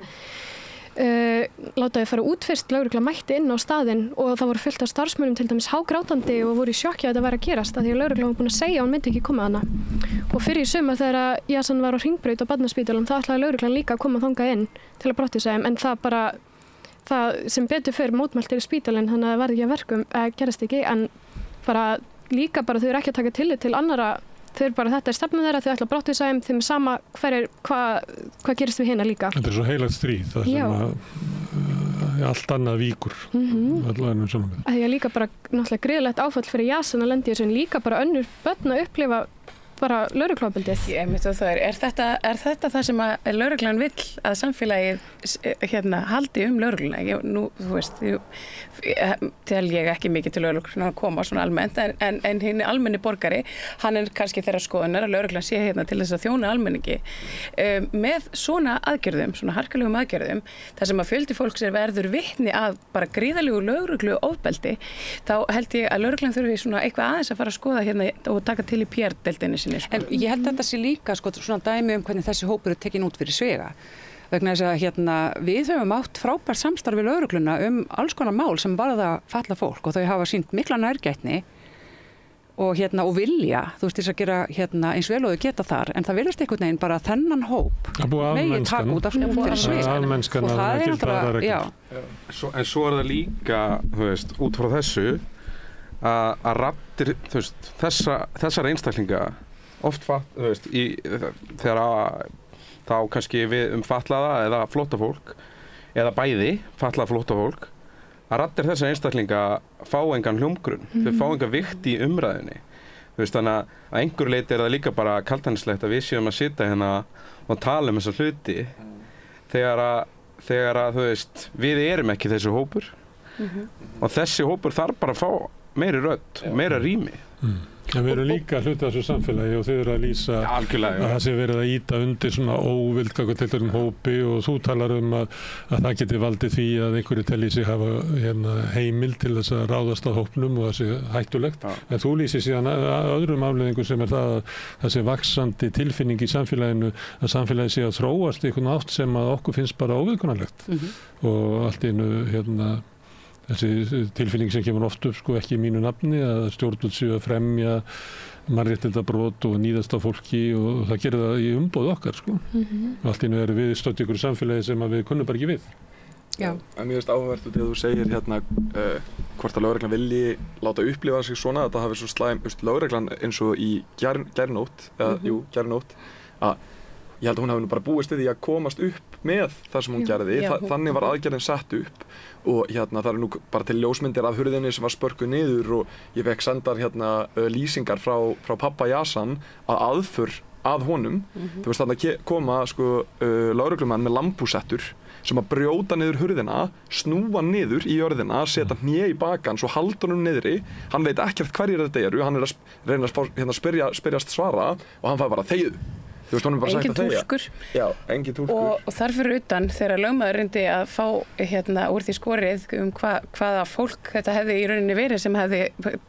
[SPEAKER 4] láta þau fara út fyrst. Lögregla mætti inn á staðinn og það voru fullt af starfsmönnum til dæmis hágrátandi og voru í sjokki að þetta væri að gerast af því að lögregla var búin að segja að hún myndi ekki koma hana. Og fyrir í sumar þegar Yazan var á Hringbraut á Barnaspítalanum þá ætlaði lögreglan líka að koma þangað inn til að brottvísa þeim en það sem betur fyrir mótmæltir í spítalinn þannig að það varð ekki að verkum, gerist ekki en líka þau eru ekki að taka tillit til annarra. Þau eru bara þetta stefnu þeirra, þau ætla að brottvísa þeim, þeim sama hvað gerist við hina líka. Þetta
[SPEAKER 2] svo heilagt stríð, það sem allt annað víkur. Það
[SPEAKER 4] er líka bara náttúrulega gríðlegt áfall fyrir Yazan að lendi þessu en líka bara önnur börn að upplifa bara lögregluofbeldið.
[SPEAKER 3] Er þetta það sem að lögreglan vill að samfélagið haldi lögregluna? Þú veist, tel ég ekki mikið til lögregluna að koma svona almennt en hinn almenni borgari, hann kannski þeirra skoðunar að lögreglan sé til þess að þjóna almenningi. Með svona aðgerðum, svona harkalegum aðgerðum, þar sem að fjöldi fólks verður vitni að bara gríðalegu lögregluofbeldi, þá held ég að lögreglan þurfi svona eitthvað aðeins að fara að skoða og taka til í PR-deildinni.
[SPEAKER 5] En ég held að þetta sé líka svona dæmi hvernig þessi hópur er tekin út fyrir svega. Vegna þess að við höfum átt frábært samstarf við lögregluna alls konar mál sem varða fatlað fólk og þau hafa sýnt mikla nærgætni og vilja, þú veist, þess að gera eins vel og þau geta þar, en það virðist einhvern veginn bara þennan hóp megi taka út fyrir svega. Og það er náttúrulega,
[SPEAKER 7] En svo er það líka, þú veist, út frá þessu að raddir, þú veist, þessar einstaklinga oft þegar þá kannski við fatlaða eða flóttafólk eða bæði fatlað flóttafólk að raddir þessar einstaklinga fá engan hljómgrunn, þau fá engan vikt í umræðinni. Þú veist, þannig að einhverju leyti er það líka bara kaldhæðnislegt að við séum að sitja og tala þessa hluti þegar að þú veist, við erum ekki þessi hópur og þessi hópur þarf bara að fá meiri rödd, meira rými.
[SPEAKER 2] En við erum líka hluti af þessu samfélagi og þau eru að lýsa að það sé verið að ýta undir svona óvild gagnvart hópi og þú talar að það geti valdið því að einhverju telji sig hafa heimild til þess að ráðast á hópnum og það sé hættulegt. En þú lýsir síðan öðrum afleiðingum sem er það sé vaxandi tilfinning í samfélaginu að samfélagi sé að þróast í einhvern átt sem að okkur finnst bara óviðkunnanlegt. Og allt í einu þessi tilfinning sem kemur oft upp ekki í mínu nafni að stjórnvöld séu að fremja mannréttindabrot og níðast á fólki og það gerir það í umboð okkar og allt í einu erum við stödd ykkur í samfélagi sem við kunnum bara ekki við.
[SPEAKER 6] Já. En mér finnst áhugavert þegar þú segir hvort að lögreglan vilji láta upplifa sig svona að það hafi svo slæm lögreglan eins og í gærnótt að ég held að hún hafi bara búist við því að komast upp með það sem hún gerði. Þannig var aðgerðin sett upp og það eru nú bara til ljósmyndir af hurðinni sem var spörkuð niður og ég fekk sendar lýsingar frá pappa Yazan að aðför að honum. Þú veist þarna koma lögreglumenn með lambúsettur sem að brjóta niður hurðina, snúa niður í jörðina, setja hné í bakan, svo halda honum niðri. Hann veit ekkert hverjir þetta eru, hann er að reyna að spyrjast svara og hann fær bara þegið. Þú veist, honum bara sagt að þegja.
[SPEAKER 3] Engin túlkur.
[SPEAKER 6] Já, engin túlkur.
[SPEAKER 3] Og þar fyrir utan þegar lögmaður reyndi að fá úr því skorið hvaða fólk þetta hefði í rauninni verið sem hefði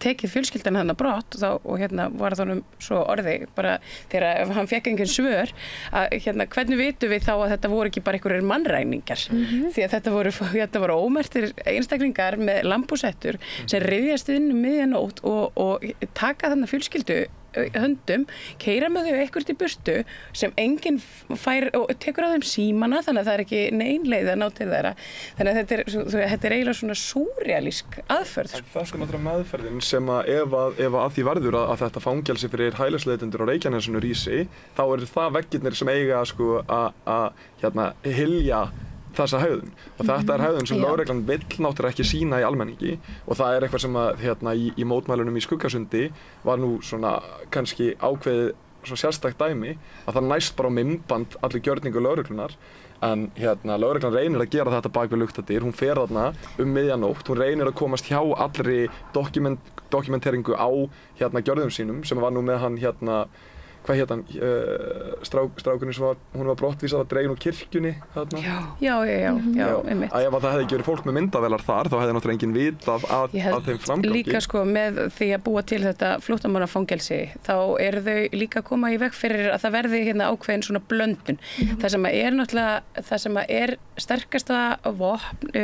[SPEAKER 3] tekið fjölskyldan hann að brott og var það svo orði bara þegar hann fekk engin svör að hvernig vitum við þá að þetta voru ekki bara einhverjir mannræningar því að þetta voru ómerktir einstaklingar með lambúsettur sem ryðjast inn miðjanótt og taka þarna fjölskyldu höndum, keyra með þau eitthvað í burtu sem enginn fær og tekur á þeim símana þannig að það er ekki nein leið að ná til þeirra þannig að þetta er eiginlega svona súrrealísk aðferð.
[SPEAKER 6] Það er sko náttúrulega meðferðin sem að ef að því verður að þetta fangelsi fyrir hælisleitendur á Reykjanesinu rísi þá eru það veggirnir sem eiga sko að hylja þessa hegðun og þetta er hegðun sem lögreglan vill náttúrulega ekki sýna í almenningi og það er eitthvað sem að í mótmælunum í Skuggasundi var nú svona kannski ákveðið svona sérstakt dæmi að það næst bara á myndband allir gjörningu lögreglunar en lögreglan reynir að gera þetta bak við luktadyr, hún fer þarna miðjanótt, hún reynir að komast hjá allri dokumenteringu á gjörðum sínum sem var nú með hann hvað hét hann, strákurinn sem hún var brottvísað að dregin úr kirkjunni þarna?
[SPEAKER 3] Já, einmitt.
[SPEAKER 6] Ef það hefði ekki verið fólk með myndavélar þar, þá hefði náttúrulega enginn vitað að þeim framgangi.
[SPEAKER 3] Líka sko með því að búa til þetta flóttamannafangelsi, þá eru þau líka að koma í veg fyrir að það verði ákveðin svona blöndun. Það sem er náttúrulega, það sem er sterkasta vopn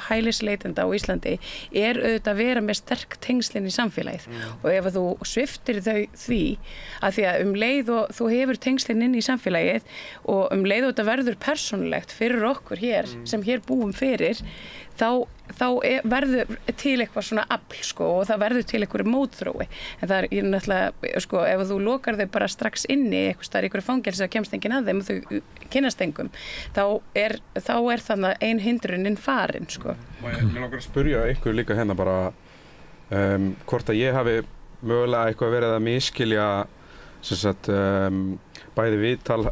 [SPEAKER 3] hælisleitenda á Íslandi er auðvitað að vera með sterk tengslin í samfélagið. Og ef þú sviptir þau því að því að leið og þú hefur tengslinn inn í samfélagið og leið og þetta verður persónulegt fyrir okkur hér sem hér búum fyrir þá verður til eitthvað svona afl sko og það verður til eitthvað mótþrói en það er náttúrulega sko ef þú lokar þau bara strax inni eitthvað staðar í einhverju fangelsi að kemst enginn að þeim og þau kynnast engum þá er þannig ein hindrunin farin sko.
[SPEAKER 7] Mér langar að spyrja ykkur líka hérna bara hvort að ég hafi mögulega eitthvað verið að miskilja bæði viðtal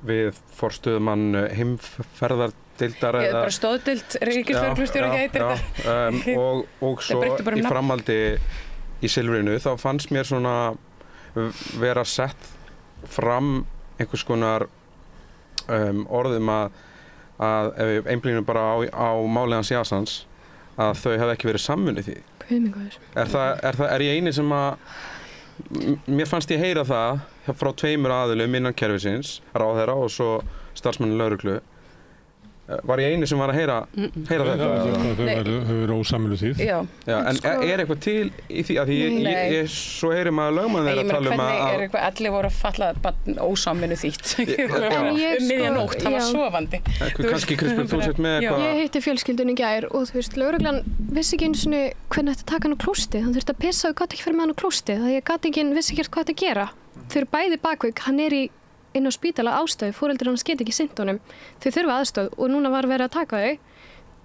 [SPEAKER 7] við forstöðumann heimferðardeildar
[SPEAKER 3] eða bara stóðdeild ríkislögreglustjóra heitir þetta
[SPEAKER 7] og svo í framhaldi í Silfrinu þá fannst mér svona vera sett fram einhvers konar orðum að ef við einblínum bara á málið hans Jasans að þau hefði ekki verið samvunnið því. Er ég eini sem að mér fannst ég heyra það frá tveimur aðilum innan kerfisins, ráðherra og svo starfsmanni lögreglu. Var ég eini sem var að heyra þetta?
[SPEAKER 2] Þau eru ósammála því.
[SPEAKER 7] Já, en er eitthvað til í því að ég svo heyri maður lögmann þeirra að tala um að
[SPEAKER 3] hvernig er eitthvað allir voru að falla ósamvinnu þýtt miðjanótt, það var sofandi.
[SPEAKER 7] Kannski Krispín, þú sett með eitthvað?
[SPEAKER 4] Ég hitti fjölskyldunni í gær og þú veist, lögreglan vissi ekki einu sinni hvernig þetta taka hann á klósti. Hann þurfti að pissa og gat ekki fyrir með hann á klósti. Það ég gat ekki vissi ekki hvað þetta gera. Þau eru bæði bakveik, hann er inn á spítala ástæðu, foreldrar hans geta ekki sinnt honum. Þau þurfa aðstöð og núna var verið að taka þau.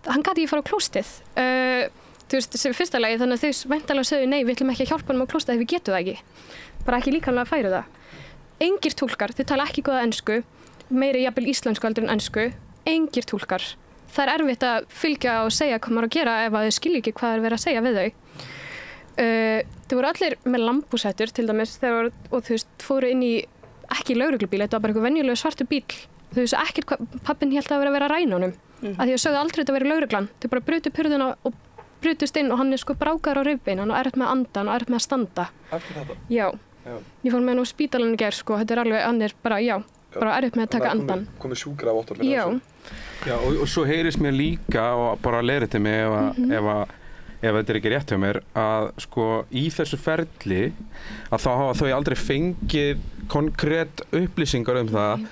[SPEAKER 4] Hann gat ekki fara á klóstið. Þú veist, fyrsta lagi þannig að þau væntanlega sögðu nei, við ætlum ekki að hjálpa honum á klóstið ef við getum það ekki. Bara ekki líkamlega færu það. Engir túlkar, þau tala ekki góða ensku, meiri jafnvel íslensku heldur en ensku. Engir túlkar. Það er erfitt að fylgja og segja hvað maður að gera ef að þau skilja ekki hvað er verið að segja við þau. Þau voru allir með lambúsettur til dæmis og þú veist, fóru inn í ekki lögreglubíl, þetta var bara einhver venjulegur svartur bíl. Þú veist ekkert hvað pappinn hélt að vera að ræna honum. Af því að sögðu aldrei þetta verið lögreglan. Þau bara brutu hurðina og brutust inn og hann er sko brákaður á rifbeinan og erfitt með að anda og erfitt með að standa.
[SPEAKER 6] Eftir þetta?
[SPEAKER 4] Já. Ég fór með hann á spítalanum í gær sko, þetta er alveg, hann er bara, bara erfitt með að taka andan.
[SPEAKER 6] Komið sjúkravottorð fyrir þessu?
[SPEAKER 7] Já, og svo heyrist mér líka og bara leiðrétti mig ef þetta er ekki rétt hjá mér að sko í þessu ferli að þá hafa þau aldrei fengið konkrét upplýsingar það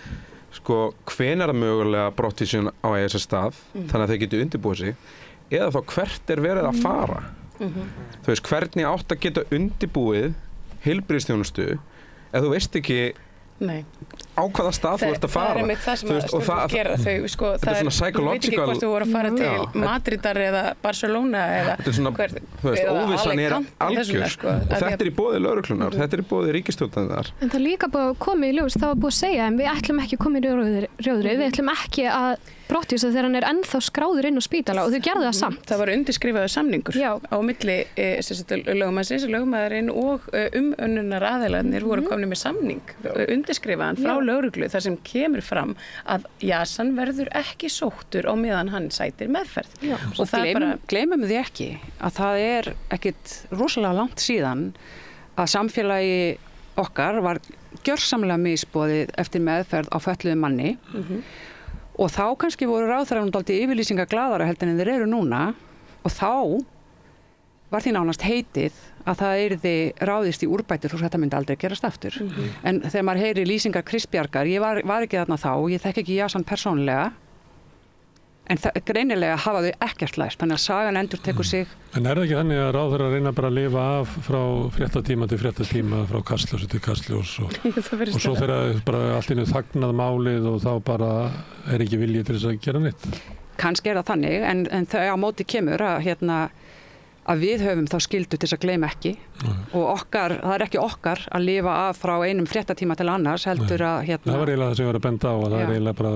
[SPEAKER 7] sko hvenær það mögulega brottvísun á þessa stað þannig að þau getur undirbúið sig eða þá hvert er verið að fara þú veist hvernig átt að geta undirbúið heilbrigðisþjónustu ef þú veist ekki á hvaða stað þú ert að fara.
[SPEAKER 3] Það er einmitt það sem að gera þau, sko, það er, þú veit ekki hvort þú voru að fara til Madridar eða Barcelona eða
[SPEAKER 7] þetta er svona, þú veist, óvissan er algjör og þetta er í boði lögreglunar, þetta er í boði ríkisstjórnarinnar.
[SPEAKER 4] En það er líka búið að koma í ljós, það var búið að segja en við ætlum ekki að koma í rjóðri, við ætlum ekki að brottvísa þegar hann ennþá skráður inn á spítala og þau gerðu það samt.
[SPEAKER 3] Það var undirskrifaður samningur á milli lögmaðurinn og umönnunar aðilarnir voru komnir með samning undirskrifaðan frá lögreglu þar sem kemur fram að Yazan verður ekki sóttur á meðan hann sætir meðferð.
[SPEAKER 5] Og gleymum því ekki að það ekkit rosalega langt síðan að samfélagi okkar var gjörsamlega misboðið eftir meðferð á fötluðum manni og þá kannski voru ráðherranum dálítið yfirlýsingar glaðara heldur en þeir eru núna og þá var því nánast heitið að það yrði ráðist í úrbætur og þetta myndi aldrei gerast aftur. En þegar maður heyri lýsingar Kristbjargar, ég var ekki þarna þá, ég þekki ekki Yazan persónulega, en greinilega hafa þau ekkert lært, þannig að sagan endur tekur sig.
[SPEAKER 2] En það ekki þannig að ráðherra reyna bara að lifa af frá fréttatíma til fréttatíma, frá Kastljós til Kastljós og svo þegar bara allt innu þagnað málið og þá bara ekki vilji til þess að gera neitt?
[SPEAKER 5] Kannski það þannig, en þau á móti kemur að við höfum þá skyldu til þess að gleyma ekki og það ekki okkar að lifa af frá einum fréttatíma til annars heldur að
[SPEAKER 2] Það var eiginlega það sem ég var að benda á að það eiginlega bara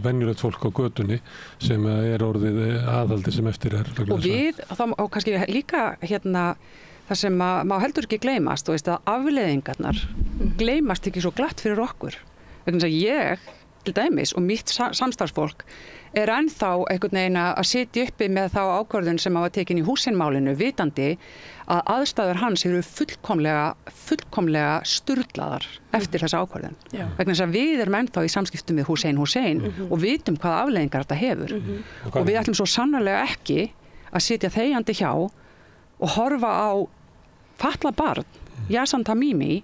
[SPEAKER 2] venjulegt fólk á götunni sem orðið aðhaldi sem eftir
[SPEAKER 5] Og við, og kannski líka það sem má heldur ekki gleymast og að afleiðingarnar gleymast ekki svo glatt fyrir okkur. Vegna þess að ég til dæmis og mitt samstarfsfólk ennþá einhvern veginn að sitja uppi með þá ákvörðun sem var tekin í Hussein-málinu vitandi að aðstæður hans eru fullkomlega sturlaðar eftir þessa ákvörðun. Vegna þess að við erum ennþá í samskiptum við Hussein og vitum hvaða afleiðingar þetta hefur. Og við ætlum svo sannarlega ekki að sitja þegjandi hjá og horfa á fatlað barn, Yazan Tamimi,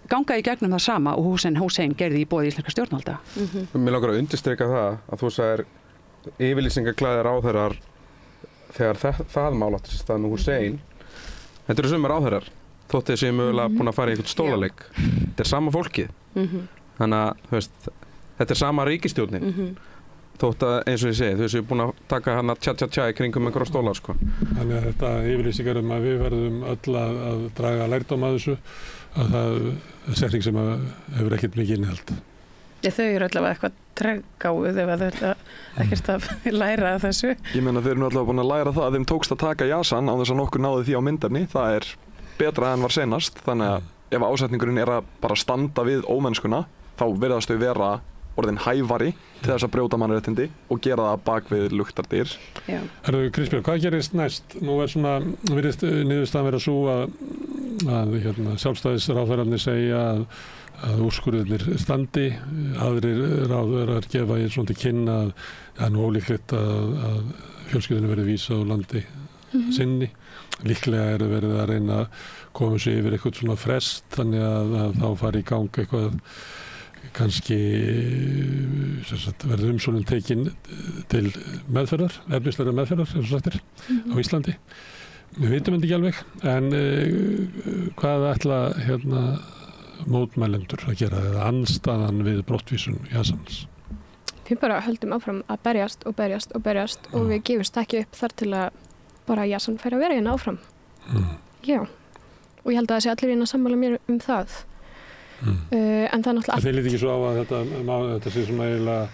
[SPEAKER 5] ganga í gegnum það sama og Hussein gerði í boði íslenskra stjórnvalda.
[SPEAKER 7] Mér langar að undirstrika það að þú sagðir yfirlýsingaglaðir ráðherrar þegar það mál átti sér stað með Hussein. Þetta eru sumir ráðherrar, þótt þeir séu mögulega búin að fara í einhvern stólaleik. Þetta sama fólkið. Þannig að þetta sama ríkisstjórnin. Þótt að eins og ég segi, þau séu búin að taka hana tja í kringum einhverja stólar sko.
[SPEAKER 2] Þannig að þetta yfirlýsingar að við verðum öll að draga lærdóm að þessu að það er setning sem hefur ekkert mikið innihald.
[SPEAKER 3] Þau eru allavega eitthvað treggáð ef það er ekkert að læra að þessu.
[SPEAKER 6] Ég meina þeir eru allavega búin að læra það að þeim tókst að taka Yazan á þess að nokkur náði því á myndefni. Það er betra en var senast, þannig að ef ásetningurinn að bara standa við ómennskuna þá virðast þau vera orðin hæfari til þess að brjóta mannréttindi og gera það bak við luktardyr.
[SPEAKER 2] Kristbjörg, hvað gerist næst? Nú virðist niðurstaðan vera svo að sjálfstæðisráðherrarnir segja að úrskurðirnir standi, aðrir ráðherrar gefa í svona til kynna að það er nú ólíklegt að fjölskyldunni verði vísað úr landi sinni. Líklega verið að reyna að koma sér yfir eitthvað svona frest þannig að þá fari í gang eitthvað kannski verður umsóknin tekin til meðferðar, efnislegrar meðferðar, eins og sagtir, á Íslandi. Við vitum þetta ekki alveg, en hvað ætla mótmælendur að gera eða andstaðan við brottvísun Yazans?
[SPEAKER 4] Við bara höldum áfram að berjast og við gefumst ekki upp þar til að bara Yazan færi að vera hérna áfram. Já, og ég held að það sé allir að sammála mér það. En það er náttúrulega
[SPEAKER 2] Þeir líti ekki svo á að þetta sé svona eiginlega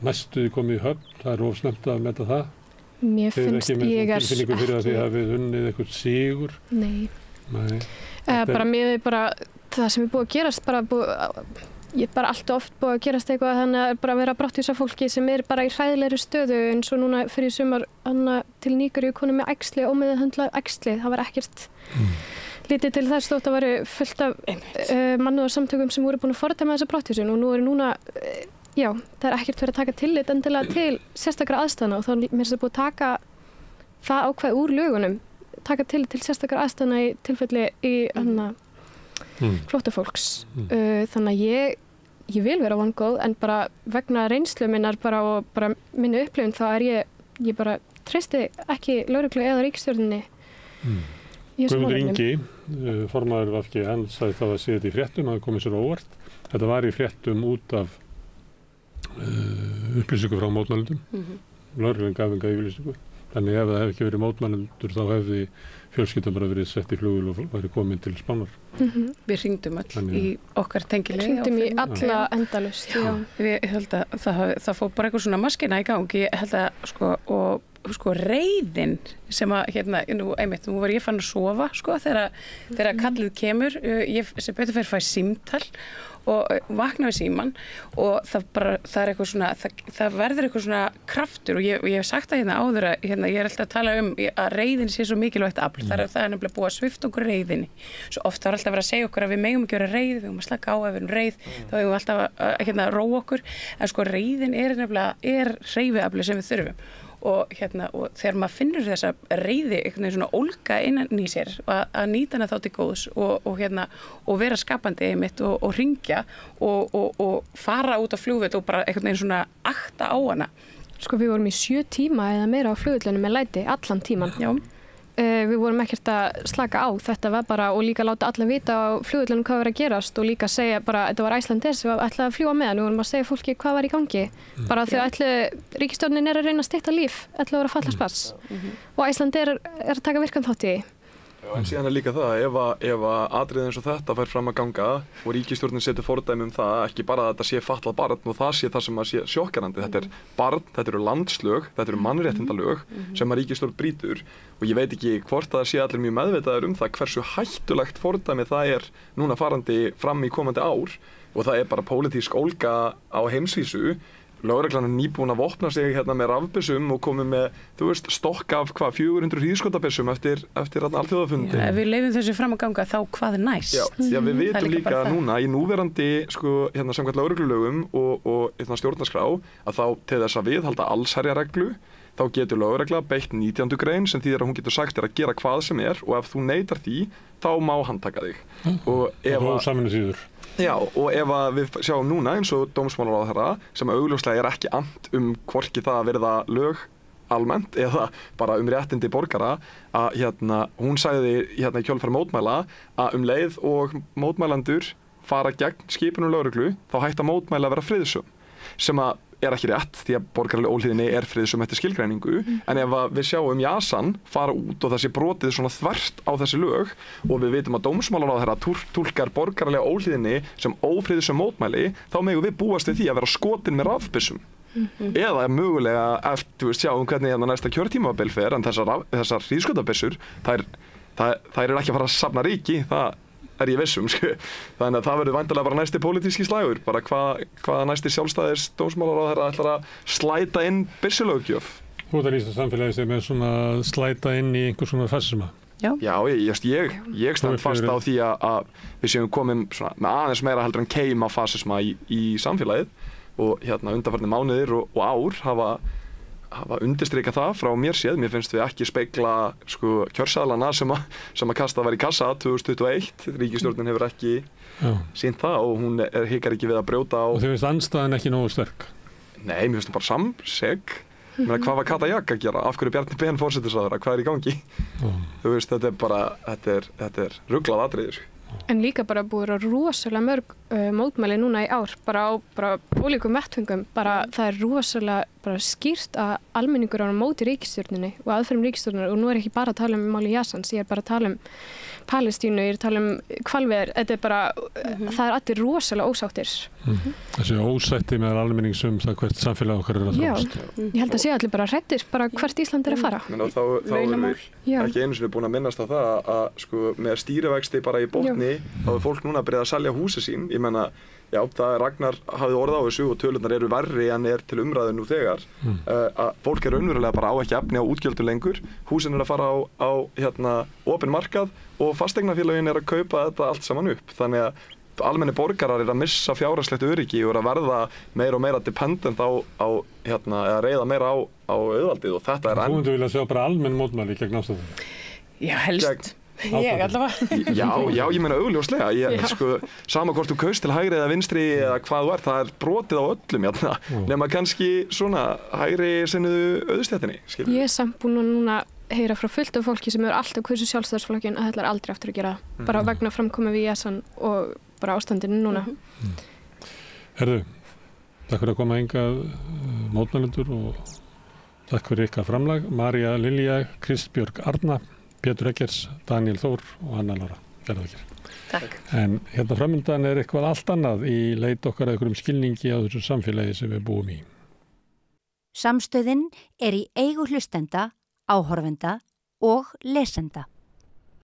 [SPEAKER 2] næstuði komið í höfn, það er ofsnefnt að meta það.
[SPEAKER 4] Mér finnst ég er
[SPEAKER 2] tilfinningu fyrir að þið hafið unnið eitthvað sigur.
[SPEAKER 4] Nei. Bara mér það sem er búið að gerast ég bara allt oft búið að gerast eitthvað þannig að bara vera að brottvísa fólki sem er bara í hræðilegri stöðu eins og núna fyrir sumar til Nígeríu konu með æxli, ómeðhöndlað æxli, það var ekkert lítið til þess þótt að varu fullt af mannúðarsamtökum sem voru búin að fordæma þessa brottvísun og núna það er ekkert verið að taka tillit endilega til sérstakra aðstæðna og þá mér finnst það búið að taka það ákvæði úr lögunum, taka tillit til sérstakra aðstæðna í tilfelli í flóttafólks. Þannig að ég vil vera vongóð en bara vegna reynslu minnar og bara minni upplifun þá ég bara treysti ekki lögreglu eða ríkisstjórninni.
[SPEAKER 2] Guðmundur Ingi, formaður VG, hann sagði það að sé þetta í fréttum, að það komið sér óvart. Þetta var í fréttum út af upplýsingu frá mótmælendum. Lögreglan gaf enga yfirlýsingu. Þannig ef það hefði ekki verið mótmælendur þá hefði fjölskyldan bara verið sett í flugvél og væri komin til Spánar.
[SPEAKER 3] Við hringdum öll í okkar tengilegi.
[SPEAKER 4] Hringdum í alla endalaust.
[SPEAKER 3] Ég held að það fór bara eitthvað svona maskina í gang. Ég held að reiðin sem að nú var ég fann að sofa þegar kallið kemur. Ég sem betur fyrir fæ símtal og vakna við síman og það er eitthvað svona, það verður eitthvað svona kraftur og ég hef sagt það áður að ég er alltaf að tala að reiðin sé svo mikilvægt afl. Það er nefnilega búið að svipta okkur reiðinni. Svo oft var alltaf verið að segja okkur að við megum ekki vera reið, við megum að slaka á ef við erum reið, þá eigum við alltaf að róa okkur. En reiðin er nefnilega hreyfiaflið sem við þurfum. Og þegar maður finnur þessa reiði eitthvað svona ólga innan í sér að nýta hana þá til góðs og vera skapandi einmitt og hringja og fara út á flugvöll og bara eitthvað svona akta á hana.
[SPEAKER 4] Við vorum í 7 tíma eða meira á flugvöllunum með læti allan tíman.
[SPEAKER 3] Já.
[SPEAKER 4] Við vorum ekkert að slaka á, þetta var bara og líka láta alla vita á flugvöllunum hvað var að gerast og líka segja bara, þetta var Icelandair sem ætlaði að fljúga með hann, við vorum að segja fólki hvað var í gangi, bara því ríkisstjórnin er að reyna að stytta líf, ætlaði að vera falla spass og Icelandair er að taka virkan þátt í.
[SPEAKER 6] En síðan líka það, ef atriði eins og þetta fær fram að ganga og ríkisstjórnin setur fordæmi það, ekki bara að þetta sé fatlað barn og það sé það sem að sé sjokkerandi. Þetta er barn, þetta eru landslög, þetta eru mannréttindalög sem að ríkisstjórn brýtur og ég veit ekki hvort það sé allir mjög meðvitaðir það hversu hættulegt fordæmi það er núna farandi fram í komandi ár og það er bara pólitísk ólga á heimsvísu. Lögreglan er nýbúin að vopna sig með rafbyssum og komið með, stokk af 400 hríðskotabyssum eftir alþjóðafundi.
[SPEAKER 3] Ef við leyfum þessu fram að ganga þá hvað er næst?
[SPEAKER 6] Já, við vitum líka núna í núverandi samkvæmt lögreglulögum og stjórnarskrá að þá til þess að viðhalda allsherjarreglu þá getur lögregla beitt 19. grein sem þýðir að hún getur sagt þér að gera hvað sem er og ef þú neitar því þá má handtaka þig.
[SPEAKER 2] Og saminu síður.
[SPEAKER 6] Já, og ef við sjáum núna eins og dómsmálaráðherra sem augljóslega er ekki annt hvorki það að verða lög almennt eða bara réttindi borgara að hún sagði í kjölfar mótmæla að leið og mótmælendur fara gegn skipunum lögreglu þá hætta mótmæla að vera friðsöm sem að er ekki rétt því að borgaraleg óhlýðni er friðsöm eftir skilgreiningu en ef við sjáum Jasan fara út og það sé brotið svona þvert á þessi lög og við vitum að dómsmálaráðherra túlkar borgaralega óhlýðni sem ófriðsöm mótmæli þá megum við búast við því að vera skotin með rafbyssum eða mögulega eftir sjáum hvernig næsta kjörtímabil fer en þessar hríðskotabyssur þær eru ekki að fara að safna ríki það er ég vissum, þannig að það verður væntanlega bara næsti pólitíski slagur, bara hvaða næsti sjálfstæðis dómsmálaráðherra ætlar að slæta inn byssulöggjöf.
[SPEAKER 2] Þú ert að lýsa samfélagi sem er svona slæta inn í einhvers svona fasisma.
[SPEAKER 6] Já, ég stend fast á því að við séum komin með aðeins meira heldur en keima fasisma í samfélagið og undanfarnir mánuðir og ár hafa undirstrikað það frá mér séð. Mér finnst við ekki spegla kjörseðlana sem að kasta var í kassa 2021. Ríkisstjórnin hefur ekki sýnt það og hún hikar ekki við að brjóta á.
[SPEAKER 2] Og þið finnst andstæðan ekki nógu sterk?
[SPEAKER 6] Nei, mér finnst það bara samseg. Hvað var Kata Jak að gera? Af hverju Bjarni Ben forsætisráðherra? Hvað er í gangi? Þetta er ruglað atriði.
[SPEAKER 4] En líka bara búið að rosalega mörg mótmæli núna í ár, bara á ólíkum vettvöngum, það er rosalega skýrt að almenningur á móti ríkisstjórninni og aðferðum ríkisstjórnar og nú er ekki bara að tala máli Jasans, ég er bara að tala Palestínu, ég er að tala hvalveiðar, þetta er bara, það er allir rosalega ósáttir.
[SPEAKER 2] Þessi ósætti með almennings það hvert samfélag okkar er að þróast.
[SPEAKER 4] Já, ég held að sé allir bara hræddir, bara hvert Ísland er að fara.
[SPEAKER 6] Þá erum við ekki einu sinni búin að minnast á það að með stýrivexti bara í botni, þá er fólk núna að byrja að selja húsi sín. Ég meina, já, Ragnar hafði orð á þessu og tölurnar eru verri en er til umræðu nú þegar. Að fólk er raunverulega bara á ekki efni á útgjöldum lengur. Húsin er að fara á opinn markað og fasteignafélögin er að kaupa þetta allt saman upp. Þannig að almenni borgarar er að missa fjárhagslegt öryggi og er að verða meira og meira dependent eða reiða meira á auðvaldið og þetta er
[SPEAKER 2] Þú myndir vilja sjá bara almenn mótmæli gegn ástæðum?
[SPEAKER 3] Já, helst. Ég allavega.
[SPEAKER 6] Já, ég meina augljóslega. Sama hvort þú kaust til hægri eða vinstri eða hvað þú ert, það er brotið á öllum nema kannski svona hægri sinnuðu auðstjættinni.
[SPEAKER 4] Ég er samt búin að núna heyra frá fullt af fólki sem eru alltaf hversu sjálfstæðisflokkin að þetta er aldrei aftur að gera bara vegna framkomi við Jasan og bara ástandinu núna.
[SPEAKER 2] Herðu, takk fyrir að koma hingað mótmælendur og Takk fyrir ykkar framlag. María Lilja, Kristbjörg Arna, Pétur Eggers, Daniel Þór og Anna Lára. Gerðakir.
[SPEAKER 3] Takk.
[SPEAKER 2] En hérna framundan eitthvað allt annað í leit okkar að einhverjum skilningi á þessu samfélagi sem við búum í.
[SPEAKER 1] Samstöðin í eigu hlustenda, áhorfenda og lesenda.